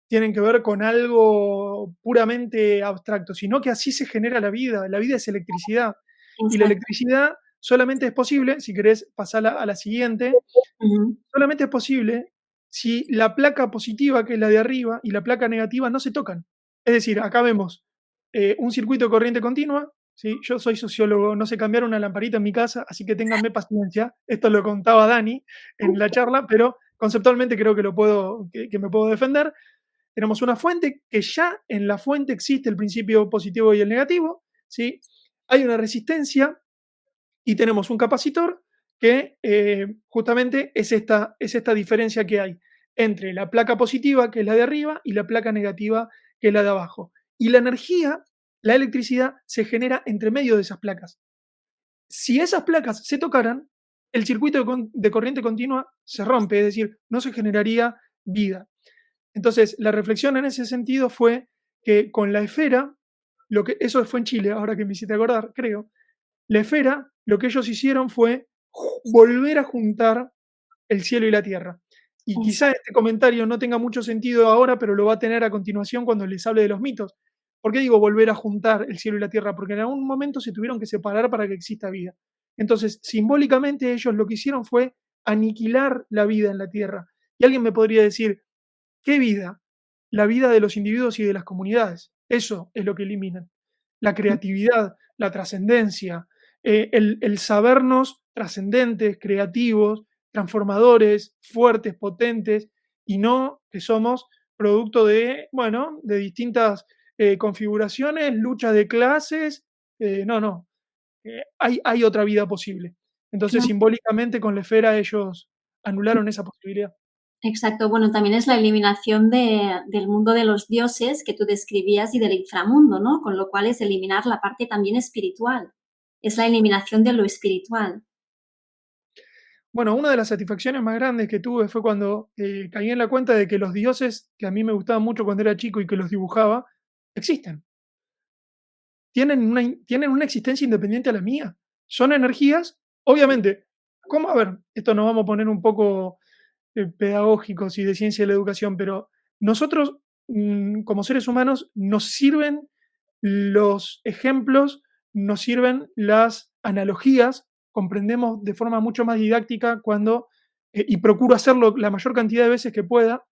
tienen que ver con algo puramente abstracto, sino que así se genera la vida es electricidad, y la exacto. electricidad solamente es posible, si querés pasar a la siguiente, Ujú. solamente es posible si la placa positiva, que es la de arriba, y la placa negativa no se tocan. Es decir, acá vemos un circuito de corriente continua. ¿Sí? Yo soy sociólogo, no sé cambiar una lamparita en mi casa, así que ténganme paciencia. Esto lo contaba Dani en la charla, pero conceptualmente creo que, que me puedo defender. Tenemos una fuente que ya en la fuente existe el principio positivo y el negativo. ¿Sí? Hay una resistencia y tenemos un capacitor que justamente es esta diferencia que hay entre la placa positiva, que es la de arriba, y la placa negativa, que es la de abajo. Y la energía, la electricidad, se genera entre medio de esas placas. Si esas placas se tocaran, el circuito de corriente continua se rompe, es decir, no se generaría vida. Entonces, la reflexión en ese sentido fue que con la esfera, eso fue en Chile, ahora que me hiciste acordar, creo, la esfera, lo que ellos hicieron fue volver a juntar el cielo y la tierra. Y quizá Exacto. este comentario no tenga mucho sentido ahora, pero lo va a tener a continuación cuando les hable de los mitos. ¿Por qué digo volver a juntar el cielo y la tierra? Porque en algún momento se tuvieron que separar para que exista vida. Entonces, simbólicamente ellos lo que hicieron fue aniquilar la vida en la tierra. Y alguien me podría decir, ¿qué vida? La vida de los individuos y de las comunidades. Eso es lo que eliminan. La creatividad, la trascendencia, el sabernos trascendentes, creativos, transformadores, fuertes, potentes, y no que somos producto de, bueno, de distintas configuraciones, lucha de clases. No, no. Hay otra vida posible. Entonces, Claro. simbólicamente, con la esfera ellos anularon esa posibilidad. Exacto. Bueno, también es la eliminación del mundo de los dioses que tú describías y del inframundo, ¿no? Con lo cual es eliminar la parte también espiritual. Es la eliminación de lo espiritual. Bueno, una de las satisfacciones más grandes que tuve fue cuando caí en la cuenta de que los dioses, que a mí me gustaban mucho cuando era chico y que los dibujaba, existen. Tienen una existencia independiente a la mía. Son energías, obviamente. ¿Cómo? A ver, esto nos vamos a poner un poco pedagógicos y de ciencia de la educación, pero nosotros, como seres humanos, nos sirven los ejemplos, nos sirven las analogías, comprendemos de forma mucho más didáctica cuando, y procuro hacerlo la mayor cantidad de veces que pueda,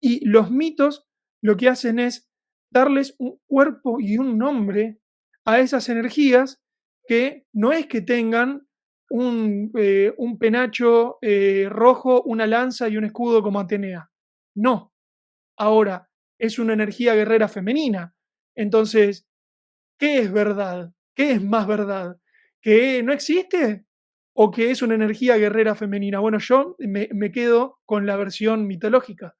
y los mitos lo que hacen es darles un cuerpo y un nombre a esas energías que no es que tengan un penacho rojo, una lanza y un escudo como Atenea. No. Ahora, es una energía guerrera femenina. Entonces, ¿qué es verdad? ¿Qué es más verdad? ¿Que no existe? ¿O que es una energía guerrera femenina? Bueno, yo me quedo con la versión mitológica.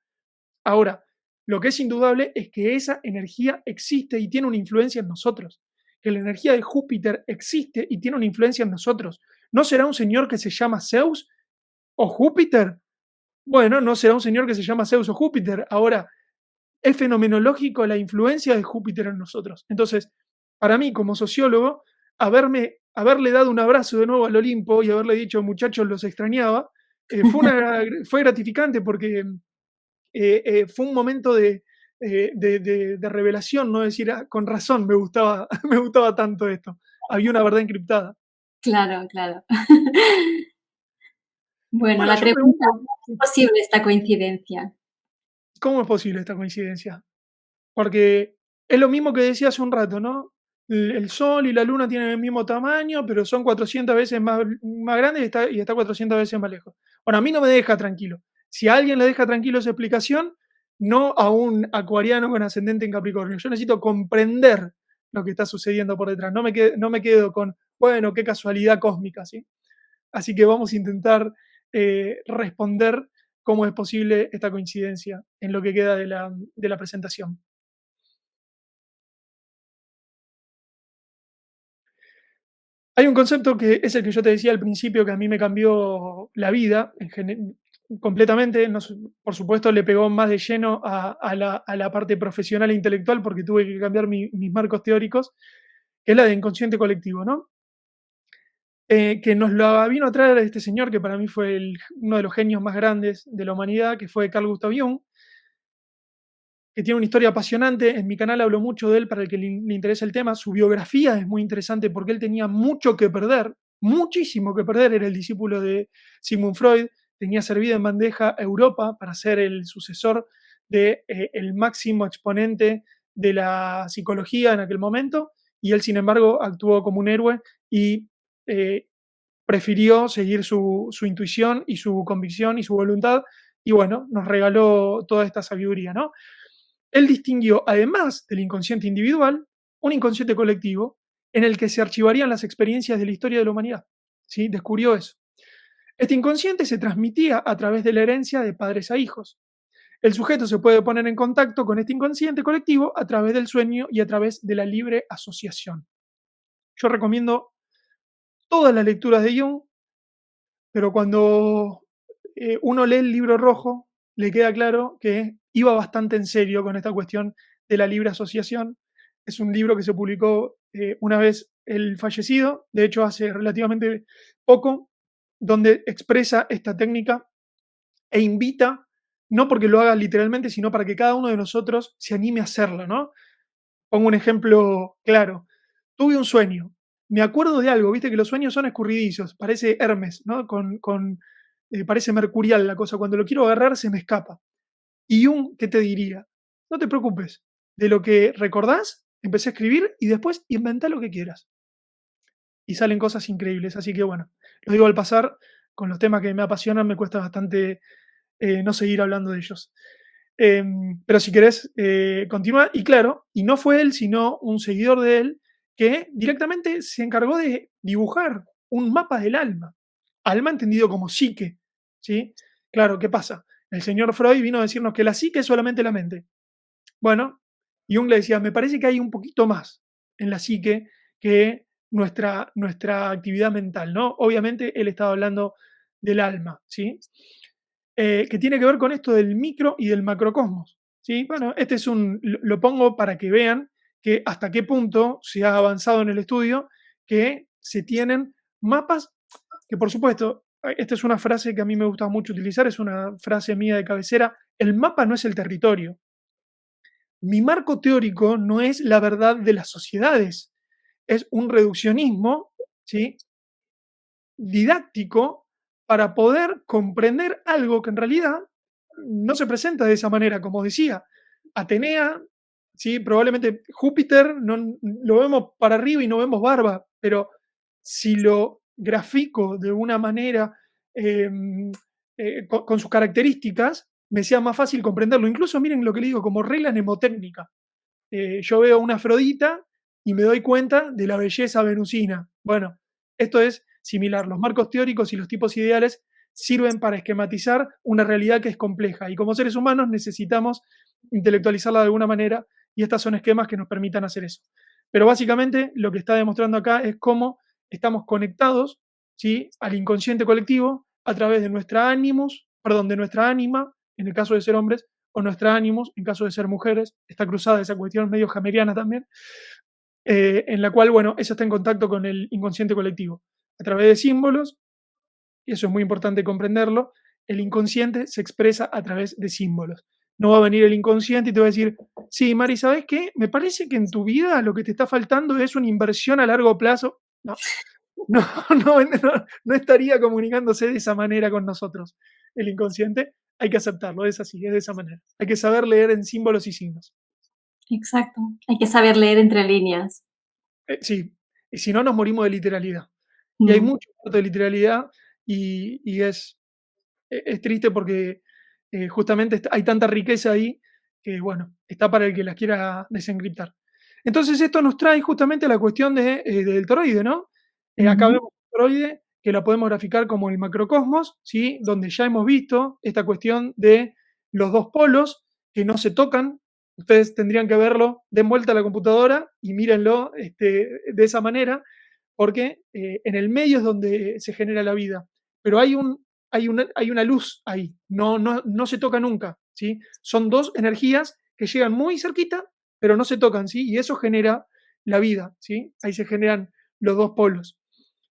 Ahora, lo que es indudable es que esa energía existe y tiene una influencia en nosotros. Que la energía de Júpiter existe y tiene una influencia en nosotros. ¿No será un señor que se llama Zeus o Júpiter? Bueno, no será un señor que se llama Zeus o Júpiter. Ahora, es fenomenológico la influencia de Júpiter en nosotros. Entonces, para mí, como sociólogo, haberle dado un abrazo de nuevo al Olimpo y haberle dicho, muchachos, los extrañaba, fue gratificante porque fue un momento de revelación, ¿no? Decir, "Ah, con razón, me gustaba, me gustaba tanto esto. Había una verdad encriptada". Claro, claro. Bueno, Bueno, la yo pregunta, pregunto, ¿cómo es posible esta coincidencia? ¿cómo es posible esta coincidencia? Porque es lo mismo que decía hace un rato, ¿no? El Sol y la Luna tienen el mismo tamaño, pero son 400 veces más grandes y está 400 veces más lejos. Bueno, a mí no me deja tranquilo. Si a alguien le deja tranquilo esa explicación, no a un acuariano con ascendente en Capricornio. Yo necesito comprender lo que está sucediendo por detrás. No me quedo con, bueno, qué casualidad cósmica, ¿sí? Así que vamos a intentar responder cómo es posible esta coincidencia en lo que queda de la presentación. Hay un concepto que es el que yo te decía al principio, que a mí me cambió la vida completamente. No por supuesto, le pegó más de lleno a la parte profesional e intelectual porque tuve que cambiar mis marcos teóricos, que es la de inconsciente colectivo, ¿no? Que nos lo vino a traer este señor, que para mí fue uno de los genios más grandes de la humanidad, que fue Carl Gustav Jung, que tiene una historia apasionante. En mi canal hablo mucho de él para el que le interesa el tema. Su biografía es muy interesante porque él tenía mucho que perder, muchísimo que perder. Era el discípulo de Sigmund Freud, tenía servida en bandeja a Europa para ser el sucesor de el máximo exponente de la psicología en aquel momento, y él, sin embargo, actuó como un héroe y eh, prefirió seguir su intuición y su convicción y su voluntad, y bueno, nos regaló toda esta sabiduría, ¿no? Él distinguió, además del inconsciente individual, un inconsciente colectivo en el que se archivarían las experiencias de la historia de la humanidad. ¿Sí? Descubrió eso. Este inconsciente se transmitía a través de la herencia de padres a hijos. El sujeto se puede poner en contacto con este inconsciente colectivo a través del sueño y a través de la libre asociación. Yo recomiendo todas las lecturas de Jung, pero cuando uno lee el libro rojo, le queda claro que iba bastante en serio con esta cuestión de la libre asociación. Es un libro que se publicó una vez el fallecido, de hecho hace relativamente poco, donde expresa esta técnica e invita, no porque lo haga literalmente, sino para que cada uno de nosotros se anime a hacerlo, ¿no? Pongo un ejemplo claro. Tuve un sueño, me acuerdo de algo, viste que los sueños son escurridizos, parece Hermes, ¿no? Parece mercurial la cosa, cuando lo quiero agarrar se me escapa. Y ¿qué te diría? No te preocupes, de lo que recordás, empecé a escribir y después inventá lo que quieras. Y salen cosas increíbles, así que bueno, lo digo al pasar, con los temas que me apasionan me cuesta bastante no seguir hablando de ellos. Pero si querés, continúa. Y claro, y no fue él, sino un seguidor de él que directamente se encargó de dibujar un mapa del alma. Alma entendido como psique, ¿sí? Claro, ¿qué pasa? El señor Freud vino a decirnos que la psique es solamente la mente. Bueno, Jung le decía, me parece que hay un poquito más en la psique que nuestra actividad mental, ¿no? Obviamente él estaba hablando del alma, ¿sí? Que tiene que ver con esto del micro y del macrocosmos, ¿sí? Bueno, este es lo pongo para que vean que hasta qué punto se ha avanzado en el estudio, que se tienen mapas que, por supuesto, esta es una frase que a mí me gusta mucho utilizar, es una frase mía de cabecera, el mapa no es el territorio. Mi marco teórico no es la verdad de las sociedades, es un reduccionismo, ¿sí? Didáctico para poder comprender algo que en realidad no se presenta de esa manera, como decía. Atenea, sí, probablemente Júpiter no, lo vemos para arriba y no vemos barba, pero si lo grafico de una manera con sus características, me sea más fácil comprenderlo. Incluso miren lo que le digo, como regla mnemotécnica. Yo veo una Afrodita y me doy cuenta de la belleza venusina. Bueno, esto es similar. Los marcos teóricos y los tipos ideales sirven para esquematizar una realidad que es compleja y como seres humanos necesitamos intelectualizarla de alguna manera y estas son esquemas que nos permitan hacer eso. Pero básicamente lo que está demostrando acá es cómo estamos conectados, ¿sí?, al inconsciente colectivo a través de nuestra ánimos, perdón, de nuestra ánima, en el caso de ser hombres, o nuestra ánimos, en caso de ser mujeres, está cruzada esa cuestión medio jameriana también, en la cual, bueno, eso está en contacto con el inconsciente colectivo. A través de símbolos, y eso es muy importante comprenderlo, el inconsciente se expresa a través de símbolos. No va a venir el inconsciente y te va a decir, sí, Mari, ¿sabes qué? Me parece que en tu vida lo que te está faltando es una inversión a largo plazo. No, no, no estaría comunicándose de esa manera con nosotros. El inconsciente hay que aceptarlo, es así, es de esa manera. Hay que saber leer en símbolos y signos. Exacto. Hay que saber leer entre líneas. Sí, y si no nos morimos de literalidad. Y hay Mm, mucho de literalidad y es triste porque justamente hay tanta riqueza ahí que, bueno, está para el que la quiera desencriptar. Entonces esto nos trae justamente a la cuestión del toroide, ¿no? Acá ujú, vemos un toroide que la podemos graficar como el macrocosmos, ¿sí? Donde ya hemos visto esta cuestión de los dos polos que no se tocan. Ustedes tendrían que verlo, den vuelta a la computadora y mírenlo de esa manera, porque en el medio es donde se genera la vida. Pero hay una luz ahí, no se toca nunca, ¿sí? Son dos energías que llegan muy cerquita, pero no se tocan, ¿sí? Y eso genera la vida, ¿sí? Ahí se generan los dos polos.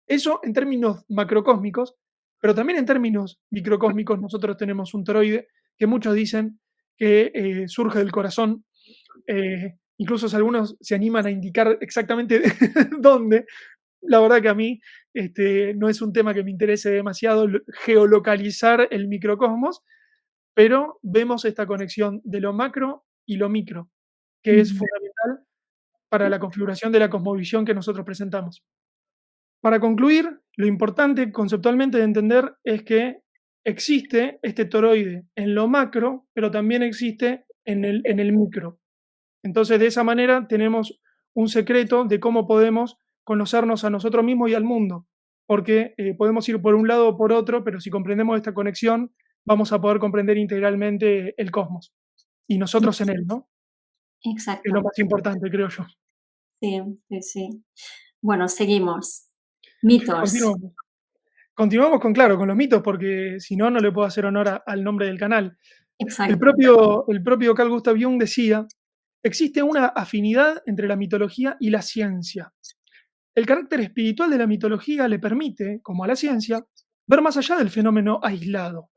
Eso en términos macrocósmicos, pero también en términos microcósmicos nosotros tenemos un toroide que muchos dicen que surge del corazón. Incluso algunos se animan a indicar exactamente dónde. La verdad que a mí no es un tema que me interese demasiado geolocalizar el microcosmos, pero vemos esta conexión de lo macro y lo micro, que es ujú, fundamental para la configuración de la cosmovisión que nosotros presentamos. Para concluir, lo importante conceptualmente de entender es que existe este toroide en lo macro, pero también existe en el micro. Entonces, de esa manera tenemos un secreto de cómo podemos conocernos a nosotros mismos y al mundo, porque podemos ir por un lado o por otro, pero si comprendemos esta conexión, vamos a poder comprender integralmente el cosmos y nosotros en él, ¿no? Que es lo exacto. más importante, creo yo. Sí, sí, sí. Bueno, seguimos. Mitos. Continuamos. Continuamos claro, con los mitos, porque si no, no le puedo hacer honor al nombre del canal. El Exacto. propio, el propio Carl Gustav Jung decía, existe una afinidad entre la mitología y la ciencia. El carácter espiritual de la mitología le permite, como a la ciencia, ver más allá del fenómeno aislado.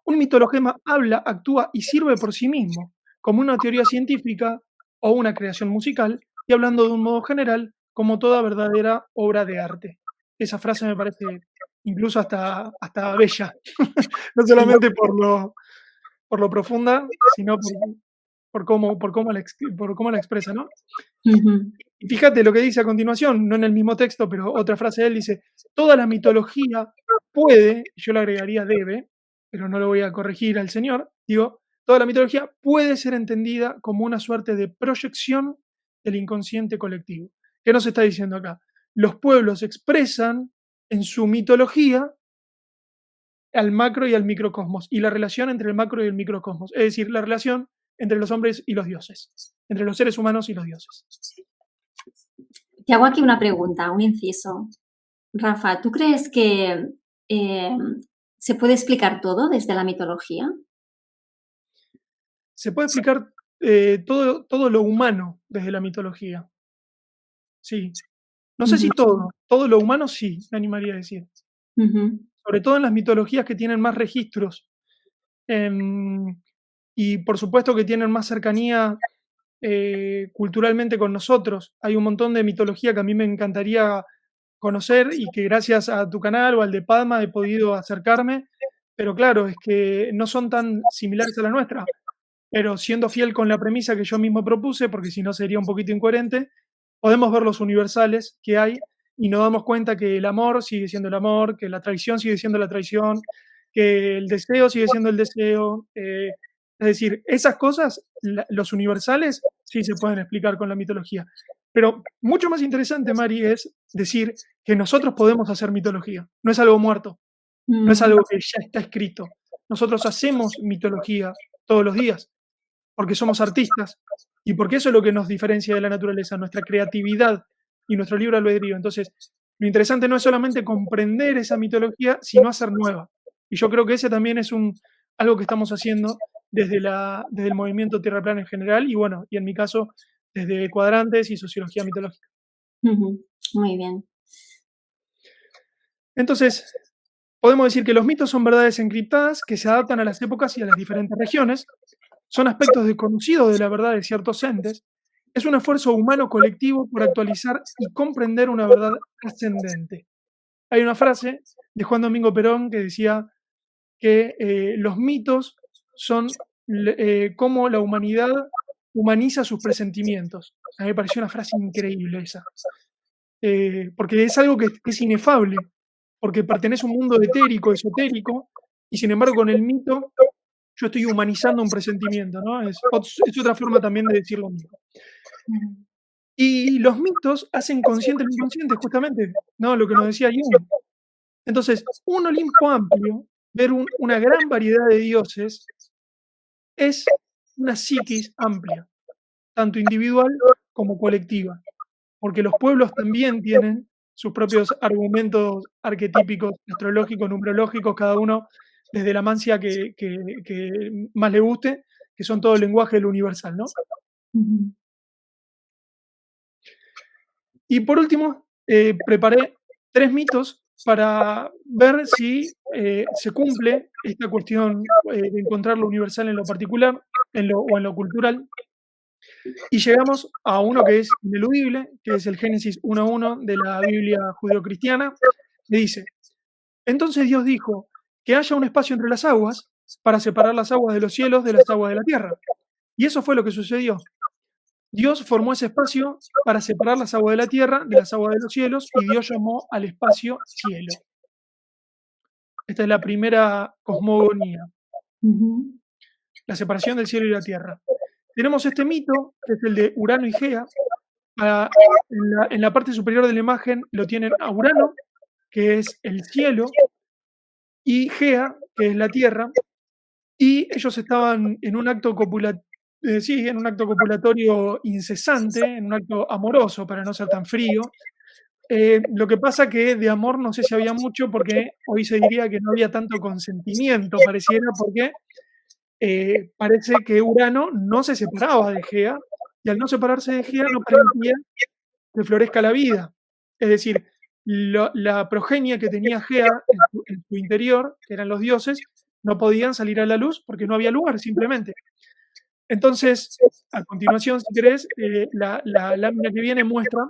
Un mitologema habla, actúa y sirve por sí mismo, como una teoría científica o una creación musical, y hablando de un modo general, como toda verdadera obra de arte. Esa frase me parece incluso hasta bella, no Sí. solamente por lo profunda, sino por cómo la expresa, ¿no? Ujú. Y fíjate lo que dice a continuación, no en el mismo texto, pero otra frase de él dice: "Toda la mitología puede", y yo le agregaría debe, pero no lo voy a corregir al señor, digo, "toda la mitología puede ser entendida como una suerte de proyección del inconsciente colectivo". ¿Qué nos está diciendo acá? Los pueblos expresan en su mitología al macro y al microcosmos, y la relación entre el macro y el microcosmos, es decir, la relación entre los hombres y los dioses, entre los seres humanos y los dioses. Te hago aquí una pregunta, un inciso. Rafa, ¿tú crees que eh, se puede explicar todo desde la mitología? Se puede explicar todo lo humano desde la mitología, sí. No sé Ujú, si todo lo humano sí, me animaría a decir. ujú, Sobre todo en las mitologías que tienen más registros, em, y por supuesto que tienen más cercanía culturalmente con nosotros. Hay un montón de mitología que a mí me encantaría conocer y que gracias a tu canal o al de Padma he podido acercarme, pero claro, es que no son tan similares a la nuestra. Pero siendo fiel con la premisa que yo mismo propuse, porque si no sería un poquito incoherente, podemos ver los universales que hay y nos damos cuenta que el amor sigue siendo el amor, que la traición sigue siendo la traición, que el deseo sigue siendo el deseo. Es decir, esas cosas, los universales, sí se pueden explicar con la mitología. Pero mucho más interesante, Mari, es decir que nosotros podemos hacer mitología. No es algo muerto, no es mm, algo que ya está escrito. Nosotros hacemos mitología todos los días porque somos artistas y porque eso es lo que nos diferencia de la naturaleza, nuestra creatividad y nuestro libre albedrío. Entonces, lo interesante no es solamente comprender esa mitología, sino hacer nueva. Y yo creo que ese también es algo que estamos haciendo desde el movimiento Tierra Plana en general y bueno, y en mi caso, desde cuadrantes y sociología mitológica. ujú. Muy bien. Entonces, podemos decir que los mitos son verdades encriptadas que se adaptan a las épocas y a las diferentes regiones, son aspectos desconocidos de la verdad de ciertos entes, es un esfuerzo humano colectivo por actualizar y comprender una verdad ascendente. Hay una frase de Juan Domingo Perón que decía que los mitos son cómo la humanidad humaniza sus presentimientos. A mí me pareció una frase increíble esa, porque es algo que es inefable, porque pertenece a un mundo etérico, esotérico, y sin embargo con el mito yo estoy humanizando un presentimiento, ¿no? Es otra forma también de decir lo mismo. Ujú, Y los mitos hacen consciente lo inconsciente, justamente, ¿no? Lo que nos decía Jung. Entonces, un Olimpo amplio, ver una gran variedad de dioses, es una psiquis amplia, tanto individual como colectiva, porque los pueblos también tienen sus propios argumentos arquetípicos, astrológicos, numerológicos, cada uno desde la mancia que más le guste, que son todo el lenguaje del universal, ¿no? ujú, Y por último, preparé 3 mitos para ver si se cumple esta cuestión de encontrar lo universal en lo particular o en lo cultural. Y llegamos a uno que es ineludible, que es el Génesis 1:1 de la Biblia judeocristiana, que dice: "Entonces Dios dijo, que haya un espacio entre las aguas, para separar las aguas de los cielos de las aguas de la tierra. Y eso fue lo que sucedió. Dios formó ese espacio para separar las aguas de la tierra de las aguas de los cielos, y Dios llamó al espacio cielo". Esta es la primera cosmogonía, ujú, la separación del cielo y la tierra. Tenemos este mito, que es el de Urano y Gea. En la parte superior de la imagen lo tienen a Urano, que es el cielo, y Gea, que es la tierra, y ellos estaban en un acto sí, en un acto copulatorio incesante, en un acto amoroso, para no ser tan frío. Lo que pasa que de amor no sé si había mucho, porque hoy se diría que no había tanto consentimiento, pareciera, porque parece que Urano no se separaba de Gea, y al no separarse de Gea no permitía que florezca la vida. Es decir, la progenie que tenía Gea en su interior, que eran los dioses, no podían salir a la luz porque no había lugar, simplemente. Entonces, a continuación, si querés, la lámina que viene muestra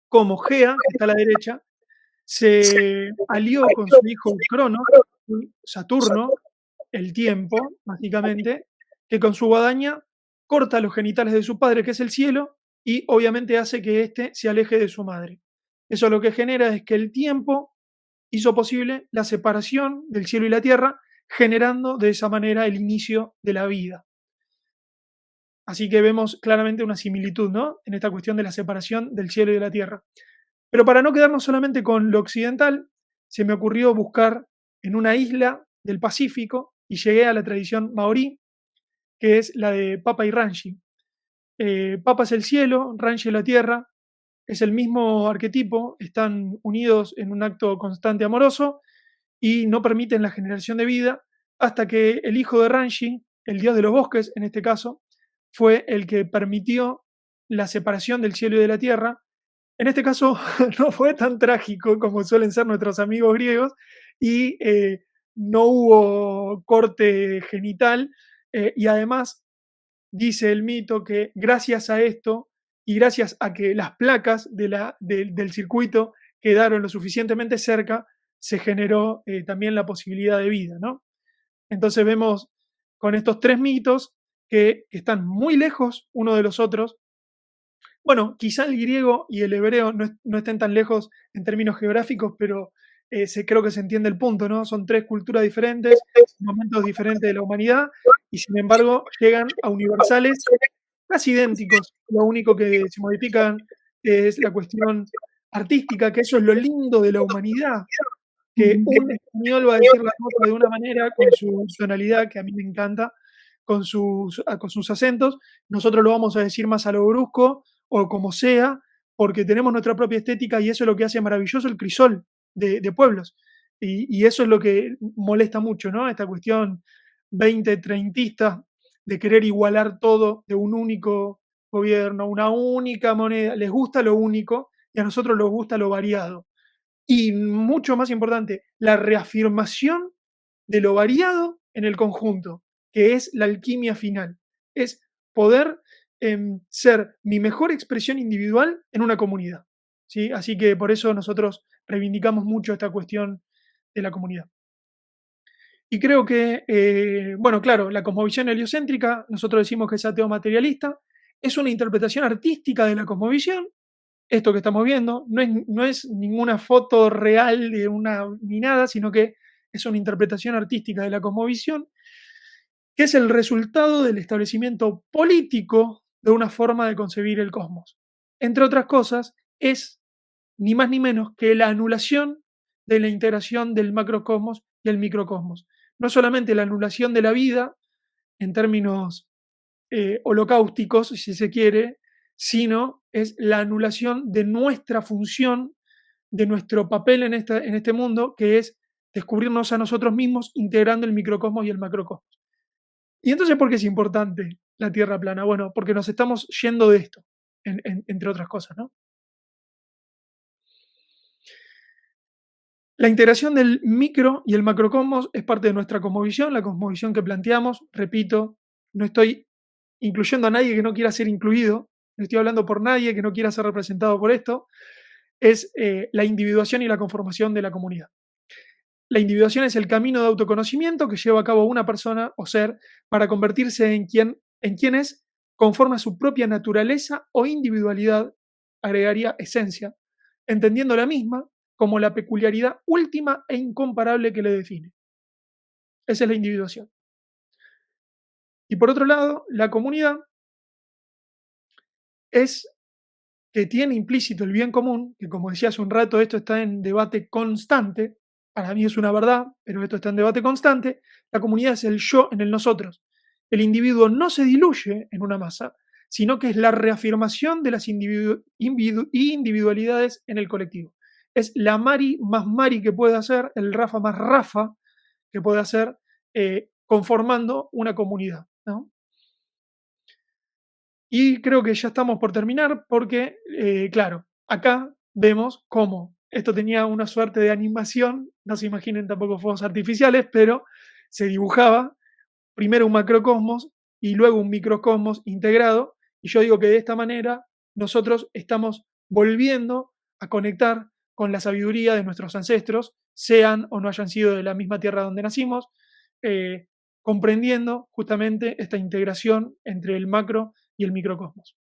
cómo Gea, que está a la derecha, se alió con su hijo Cronos, Saturno, el tiempo, básicamente, que con su guadaña corta los genitales de su padre, que es el cielo, y obviamente hace que éste se aleje de su madre. Eso lo que genera es que el tiempo hizo posible la separación del cielo y la tierra, generando de esa manera el inicio de la vida. Así que vemos claramente una similitud, ¿no? En esta cuestión de la separación del cielo y de la tierra. Pero para no quedarnos solamente con lo occidental, se me ocurrió buscar en una isla del Pacífico y llegué a la tradición maorí, que es la de Papa y Ranchi. Papa es el cielo, Ranchi es la tierra, es el mismo arquetipo, están unidos en un acto constante amoroso y no permiten la generación de vida hasta que el hijo de Ranchi, el dios de los bosques en este caso, fue el que permitió la separación del cielo y de la tierra. En este caso no fue tan trágico como suelen ser nuestros amigos griegos y no hubo corte genital y además dice el mito que gracias a esto y gracias a que las placas del circuito quedaron lo suficientemente cerca, se generó también la posibilidad de vida, ¿no? Entonces vemos con estos tres mitos que están muy lejos uno de los otros. Bueno, quizá el griego y el hebreo no estén tan lejos en términos geográficos, pero creo que se entiende el punto, ¿no? Son tres culturas diferentes, momentos diferentes de la humanidad, y sin embargo llegan a universales casi idénticos. Lo único que se modifican es la cuestión artística, que eso es lo lindo de la humanidad, que un español va a decir la cosa de una manera con su tonalidad, que a mí me encanta, con sus acentos, nosotros lo vamos a decir más a lo brusco o como sea, porque tenemos nuestra propia estética y eso es lo que hace maravilloso el crisol de pueblos. Y eso es lo que molesta mucho, ¿no? Esta cuestión 20-30 de querer igualar todo de un único gobierno, una única moneda. Les gusta lo único y a nosotros nos gusta lo variado. Y mucho más importante, la reafirmación de lo variado en el conjunto, que es la alquimia final. Es poder ser mi mejor expresión individual en una comunidad. ¿Sí? Así que por eso nosotros reivindicamos mucho esta cuestión de la comunidad. Y creo que, bueno, claro, la cosmovisión heliocéntrica, nosotros decimos que es ateo materialista, es una interpretación artística de la cosmovisión. Esto que estamos viendo no es ninguna foto real de una ni nada, sino que es una interpretación artística de la cosmovisión, que es el resultado del establecimiento político de una forma de concebir el cosmos. Entre otras cosas, es ni más ni menos que la anulación de la integración del macrocosmos y el microcosmos. No solamente la anulación de la vida en términos holocausticos, si se quiere, sino es la anulación de nuestra función, de nuestro papel en este mundo, que es descubrirnos a nosotros mismos integrando el microcosmos y el macrocosmos. ¿Y entonces por qué es importante la Tierra plana? Bueno, porque nos estamos yendo de esto, entre otras cosas, ¿no? La integración del micro y el macrocosmos es parte de nuestra cosmovisión, la cosmovisión que planteamos. Repito, no estoy incluyendo a nadie que no quiera ser incluido, no estoy hablando por nadie que no quiera ser representado por esto, es la individuación y la conformación de la comunidad. La individuación es el camino de autoconocimiento que lleva a cabo una persona o ser para convertirse en quien es conforme a su propia naturaleza o individualidad, agregaría esencia, entendiendo la misma como la peculiaridad última e incomparable que le define. Esa es la individuación. Y por otro lado, la comunidad es que tiene implícito el bien común, que como decía hace un rato, esto está en debate constante, para mí es una verdad, pero esto está en debate constante, la comunidad es el yo en el nosotros. El individuo no se diluye en una masa, sino que es la reafirmación de las individualidades en el colectivo. Es la Mari más Mari que puede hacer, el Rafa más Rafa que puede hacer, conformando una comunidad, ¿no? Y creo que ya estamos por terminar porque, claro, acá vemos cómo esto tenía una suerte de animación, no se imaginen tampoco fuegos artificiales, pero se dibujaba primero un macrocosmos y luego un microcosmos integrado, y yo digo que de esta manera nosotros estamos volviendo a conectar con la sabiduría de nuestros ancestros, sean o no hayan sido de la misma tierra donde nacimos, eh, comprendiendo justamente esta integración entre el macro y el microcosmos.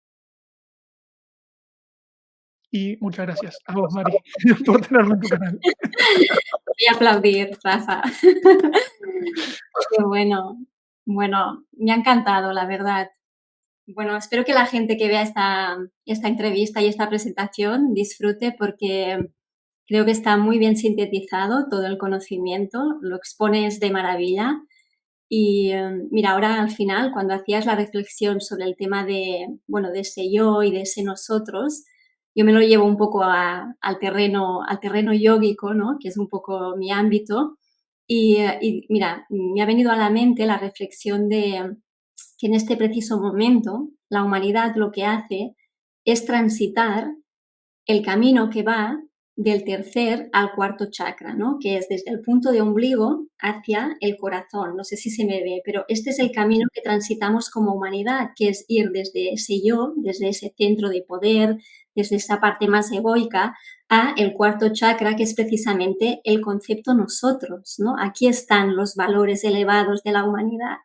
Y muchas gracias a vos, Mari, por tenerme en tu canal. Voy a aplaudir, Rafa. Qué bueno. Bueno, me ha encantado, la verdad. Bueno, espero que la gente que vea esta entrevista y esta presentación disfrute porque creo que está muy bien sintetizado todo el conocimiento, lo expones de maravilla. Y mira, ahora al final, cuando hacías la reflexión sobre el tema de, bueno, de ese yo y de ese nosotros, yo me lo llevo un poco al terreno yógico, ¿no? Que es un poco mi ámbito. Y mira, me ha venido a la mente la reflexión de que en este preciso momento la humanidad lo que hace es transitar el camino que va del tercer al cuarto chakra, ¿no? Que es desde el punto de ombligo hacia el corazón. No sé si se me ve, pero este es el camino que transitamos como humanidad, que es ir desde ese yo, desde ese centro de poder, desde esa parte más egoica, a el cuarto chakra, que es precisamente el concepto nosotros, ¿no? Aquí están los valores elevados de la humanidad.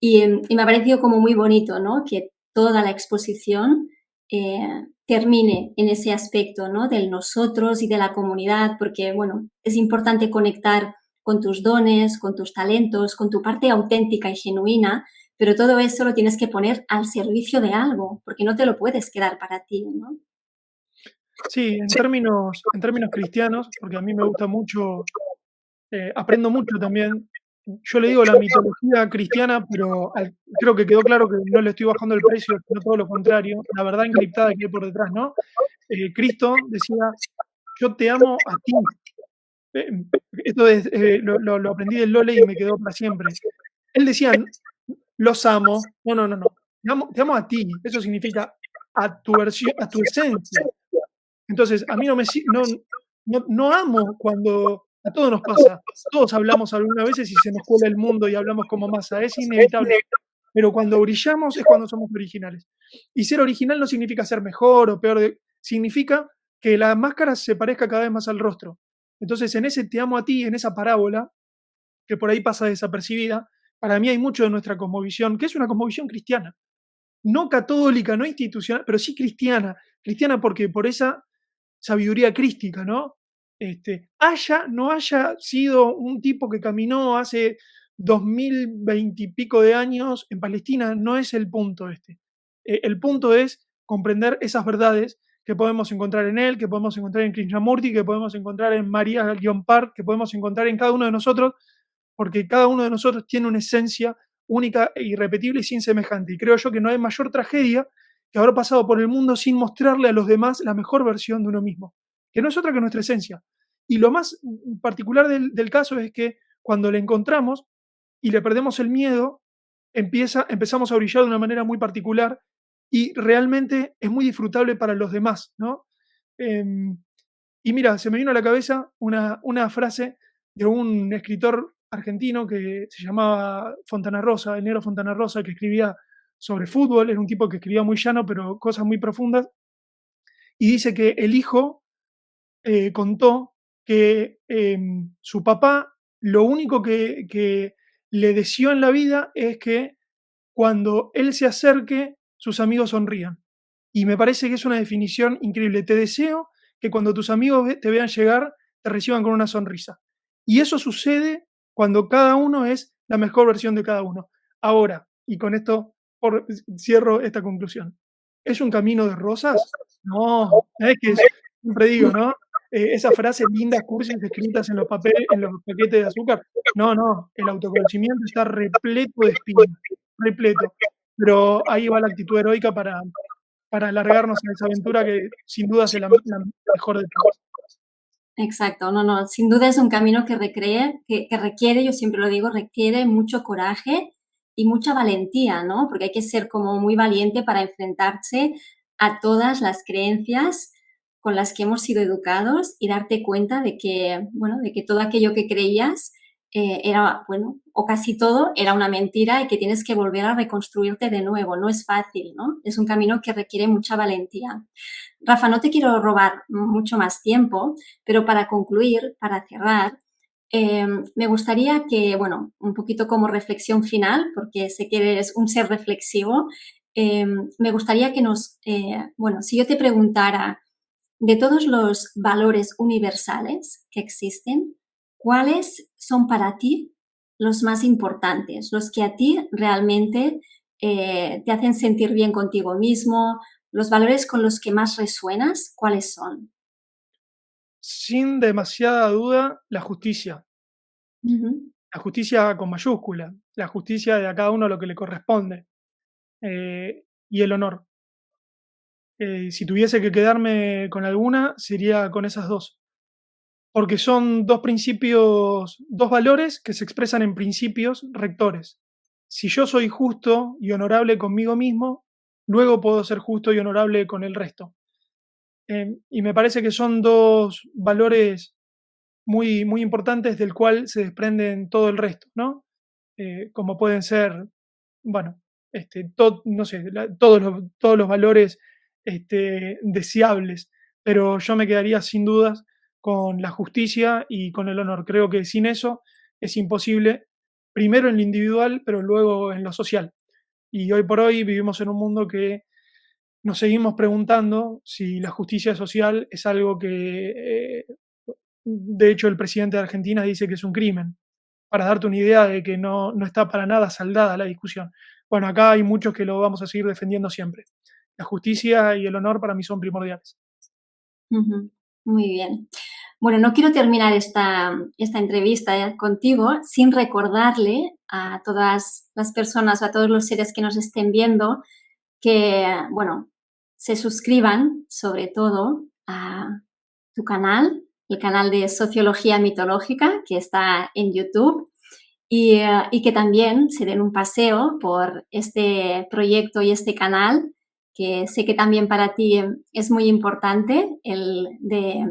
Y me ha parecido como muy bonito, ¿no? Que toda la exposición termine en ese aspecto, ¿no? Del nosotros y de la comunidad, porque, bueno, es importante conectar con tus dones, con tus talentos, con tu parte auténtica y genuina, pero todo eso lo tienes que poner al servicio de algo, porque no te lo puedes quedar para ti, ¿no? Sí, en términos cristianos, porque a mí me gusta mucho, aprendo mucho también. Yo le digo la mitología cristiana, pero creo que quedó claro que no le estoy bajando el precio, sino todo lo contrario, la verdad encriptada que hay por detrás, ¿no? Cristo decía, yo te amo a ti. Eh, Esto es, lo aprendí del Lole y me quedó para siempre. Él decía, los amo. No, no, no, no. Te amo a ti. Eso significa a tu versión, a tu esencia. Entonces, a mí no amo cuando a todos nos pasa. Todos hablamos algunas veces y se nos cuela el mundo y hablamos como masa. Es inevitable. Pero cuando brillamos es cuando somos originales. Y ser original no significa ser mejor o peor, significa que la máscara se parezca cada vez más al rostro. Entonces, en ese te amo a ti, en esa parábola, que por ahí pasa desapercibida, para mí hay mucho de nuestra cosmovisión, que es una cosmovisión cristiana. No católica, no institucional, pero sí cristiana. Cristiana porque por esa sabiduría crística, ¿no? No haya sido un tipo que caminó hace 2020 y pico de años en Palestina, no es el punto este. El punto es comprender esas verdades que podemos encontrar en él, que podemos encontrar en Krishnamurti, que podemos encontrar en María Guión Park, que podemos encontrar en cada uno de nosotros, porque cada uno de nosotros tiene una esencia única e irrepetible y sin semejante. Y creo yo que no hay mayor tragedia que haber pasado por el mundo sin mostrarle a los demás la mejor versión de uno mismo, que no es otra que nuestra esencia. Y lo más particular del caso es que cuando le encontramos y le perdemos el miedo, empezamos a brillar de una manera muy particular y realmente es muy disfrutable para los demás, ¿no? Em, y mira, se me vino a la cabeza una frase de un escritor argentino que se llamaba Fontana Rosa, el negro Fontana Rosa, que escribía sobre fútbol, era un tipo que escribía muy llano, pero cosas muy profundas, y dice que el hijo contó que su papá lo único que le deseó en la vida es que cuando él se acerque, sus amigos sonrían. Y me parece que es una definición increíble. Te deseo que cuando tus amigos te vean llegar, te reciban con una sonrisa. Y eso sucede cuando cada uno es la mejor versión de cada uno. Ahora, y con esto cierro esta conclusión. ¿Es un camino de rosas? No, es que siempre digo, ¿no? Esas frases lindas, cursis, escritas en los papeles, en los paquetes de azúcar. No, no, el autoconocimiento está repleto de espinas, repleto. Pero ahí va la actitud heroica para alargarnos en esa aventura que sin duda es la mejor de todas. Exacto, no, no, sin duda es un camino que requiere, yo siempre lo digo, requiere mucho coraje y mucha valentía, ¿no? Porque hay que ser como muy valiente para enfrentarse a todas las creencias con las que hemos sido educados y darte cuenta de que, bueno, de que todo aquello que creías era, bueno, o casi todo era una mentira y que tienes que volver a reconstruirte de nuevo. No es fácil, ¿no? Es un camino que requiere mucha valentía. Rafa, no te quiero robar mucho más tiempo, pero para concluir, para cerrar, me gustaría que, bueno, un poquito como reflexión final, porque sé que eres un ser reflexivo, me gustaría que bueno, si yo te preguntara de todos los valores universales que existen, ¿cuáles son para ti los más importantes? Los que a ti realmente te hacen sentir bien contigo mismo, los valores con los que más resuenas, ¿cuáles son? Sin demasiada duda, la justicia. Ujú, La justicia con mayúscula, la justicia de a cada uno lo que le corresponde, y el honor. Si tuviese que quedarme con alguna, sería con esas 2, porque son 2 principios, 2 valores que se expresan en principios rectores. Si yo soy justo y honorable conmigo mismo, luego puedo ser justo y honorable con el resto. Y me parece que son 2 valores muy, muy importantes del cual se desprenden todo el resto, ¿no? Como pueden ser, bueno, no sé, todos los valores deseables, pero yo me quedaría sin dudas con la justicia y con el honor. Creo que sin eso es imposible, primero en lo individual, pero luego en lo social. Y hoy por hoy vivimos en un mundo que nos seguimos preguntando si la justicia social es algo que, de hecho, el presidente de Argentina dice que es un crimen, para darte una idea de que no está para nada saldada la discusión. Bueno, acá hay muchos que lo vamos a seguir defendiendo siempre. La justicia y el honor para mí son primordiales. ujú. Muy bien. Bueno, no quiero terminar esta entrevista contigo sin recordarle a todas las personas o a todos los seres que nos estén viendo que, bueno, se suscriban sobre todo a tu canal, el canal de Sociología Mitológica que está en YouTube y que también se den un paseo por este proyecto y este canal que sé que también para ti es muy importante, el de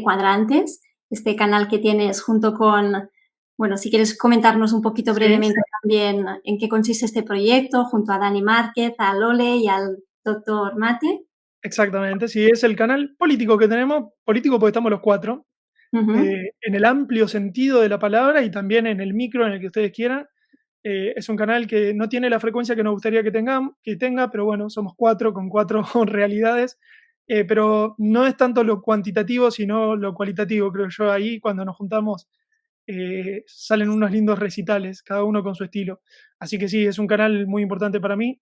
Cuadrantes, este canal que tienes junto con, bueno, si quieres comentarnos un poquito Sí, brevemente también en qué consiste este proyecto, junto a Dani Márquez, a Lole y al doctor Mate. exactamente. Sí, es el canal político que tenemos, político porque estamos los cuatro, Ujú, en el amplio sentido de la palabra y también en el micro en el que ustedes quieran. Es un canal que no tiene la frecuencia que nos gustaría que tenga, pero bueno, somos cuatro con cuatro realidades. Pero no es tanto lo cuantitativo, sino lo cualitativo, creo yo. Ahí cuando nos juntamos salen unos lindos recitales, cada uno con su estilo. Así que sí, es un canal muy importante para mí.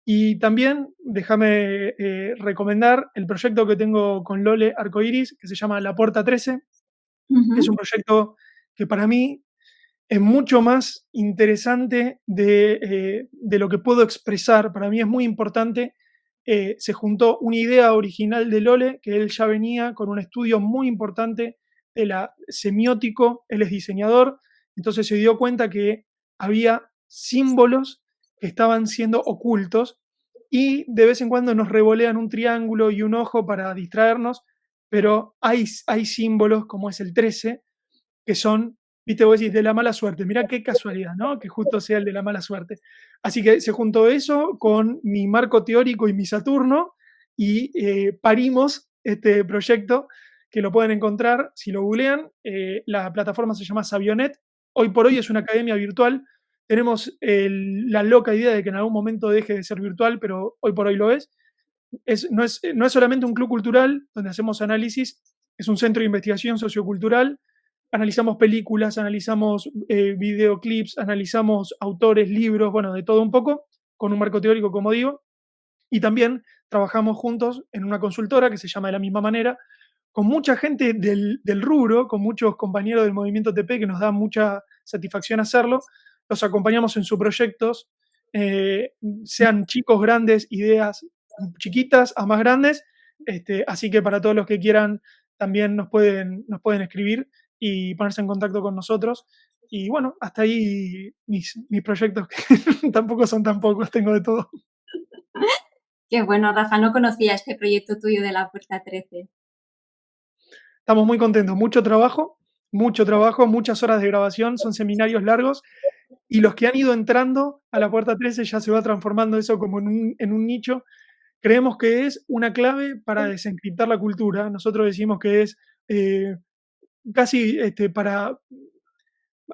Y también déjame recomendar el proyecto que tengo con Lole Arcoiris, que se llama La Puerta 13, que es un ujú, proyecto que para mí es mucho más interesante de lo que puedo expresar. Para mí es muy importante. Se juntó una idea original de Lole, que él ya venía con un estudio muy importante de la semiótico, él es diseñador, entonces se dio cuenta que había símbolos que estaban siendo ocultos y de vez en cuando nos revolean un triángulo y un ojo para distraernos, pero hay símbolos como es el 13 que son, viste, vos decís, de la mala suerte. Mirá qué casualidad, ¿no? Que justo sea el de la mala suerte. Así que se juntó eso con mi marco teórico y mi Saturno y parimos este proyecto que lo pueden encontrar si lo googlean. La plataforma se llama Savionet. Hoy por hoy es una academia virtual. Tenemos la loca idea de que en algún momento deje de ser virtual, pero hoy por hoy lo es. No es solamente un club cultural donde hacemos análisis, es un centro de investigación sociocultural. Analizamos películas, analizamos videoclips, analizamos autores, libros, bueno, de todo un poco, con un marco teórico, como digo. Y también trabajamos juntos en una consultora que se llama de la misma manera, con mucha gente del rubro, con muchos compañeros del movimiento TP que nos da mucha satisfacción hacerlo. Los acompañamos en sus proyectos, sean chicos, grandes, ideas chiquitas a más grandes. Así que para todos los que quieran, también nos pueden escribir y ponerse en contacto con nosotros. Y bueno, hasta ahí mis proyectos, que tampoco son tan pocos, tengo de todo. qué bueno, Rafa, no conocía este proyecto tuyo de la Puerta 13. Estamos muy contentos, mucho trabajo, mucho trabajo, muchas horas de grabación, son seminarios largos, y los que han ido entrando a la Puerta 13 ya se va transformando eso como en un nicho. Creemos que es una clave para desencriptar la cultura. Nosotros decimos que es eh, casi para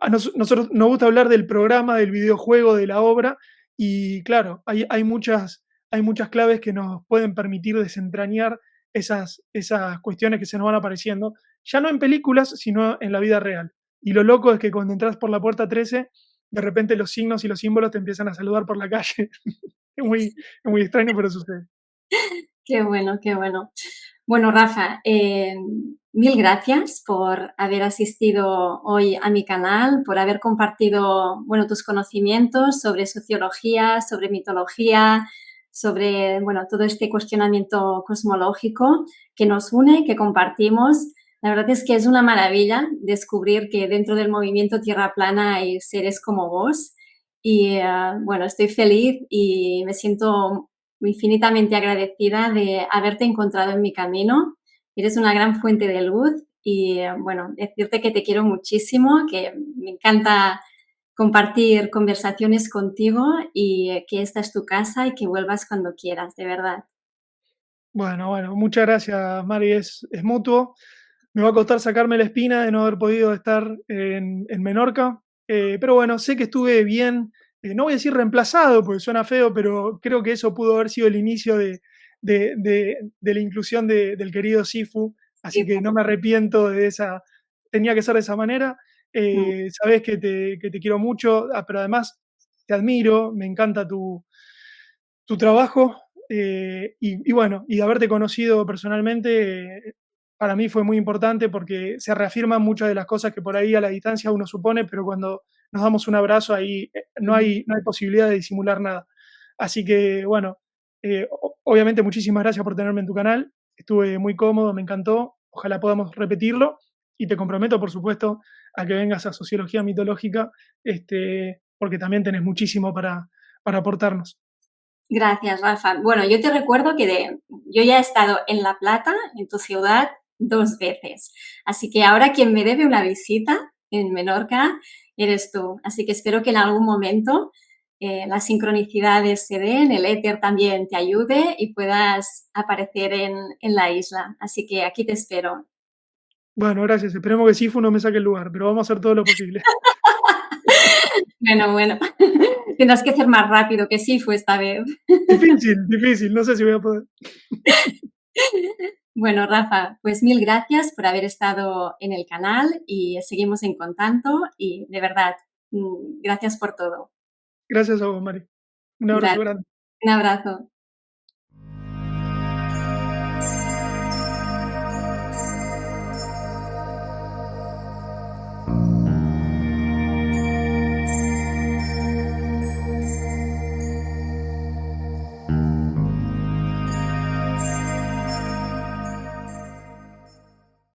nosotros nos gusta hablar del programa, del videojuego, de la obra, y claro, hay muchas claves que nos pueden permitir desentrañar esas cuestiones que se nos van apareciendo, ya no en películas, sino en la vida real. Y lo loco es que cuando entras por la puerta 13, de repente los signos y los símbolos te empiezan a saludar por la calle. Es muy extraño, pero sucede. Qué bueno, qué bueno. Bueno, Rafa, mil gracias por haber asistido hoy a mi canal, por haber compartido, bueno, tus conocimientos sobre sociología, sobre mitología, sobre, bueno, todo este cuestionamiento cosmológico que nos une, que compartimos. La verdad es que es una maravilla descubrir que dentro del movimiento Tierra Plana hay seres como vos. Y bueno, estoy feliz y me siento infinitamente agradecida de haberte encontrado en mi camino. Eres una gran fuente de luz y, bueno, decirte que te quiero muchísimo, que me encanta compartir conversaciones contigo y que esta es tu casa y que vuelvas cuando quieras, de verdad. Bueno, muchas gracias, Mari, es mutuo. Me va a costar sacarme la espina de no haber podido estar en Menorca, pero bueno, sé que estuve bien, no voy a decir reemplazado, porque suena feo, pero creo que eso pudo haber sido el inicio de la inclusión del querido Sifu, así Sí, que no me arrepiento de esa, tenía que ser de esa manera. mm, Sabes que te quiero mucho, pero además te admiro, me encanta tu trabajo, y bueno, y haberte conocido personalmente, para mí fue muy importante porque se reafirman muchas de las cosas que por ahí a la distancia uno supone, pero cuando nos damos un abrazo ahí ujú. no hay posibilidad de disimular nada. Así que bueno, obviamente muchísimas gracias por tenerme en tu canal, estuve muy cómodo, me encantó, ojalá podamos repetirlo y te comprometo, por supuesto, a que vengas a Sociología Mitológica, porque también tenés muchísimo para aportarnos. Gracias, Rafa. Bueno, yo te recuerdo que yo ya he estado en La Plata, en tu ciudad, 2 veces. Así que ahora quien me debe una visita en Menorca eres tú. Así que espero que en algún momento las sincronicidades se den, el éter también te ayude y puedas aparecer en la isla. Así que aquí te espero. Bueno, gracias. Esperemos que Sifu no me saque el lugar, pero vamos a hacer todo lo posible. Bueno, bueno. Tendrás que ser más rápido que sí fue esta vez. Difícil, no sé si voy a poder. Bueno, Rafa, pues mil gracias por haber estado en el canal y seguimos en contacto y de verdad, gracias por todo. Gracias a vos, Mari. Un abrazo Gracias. grande. Un abrazo.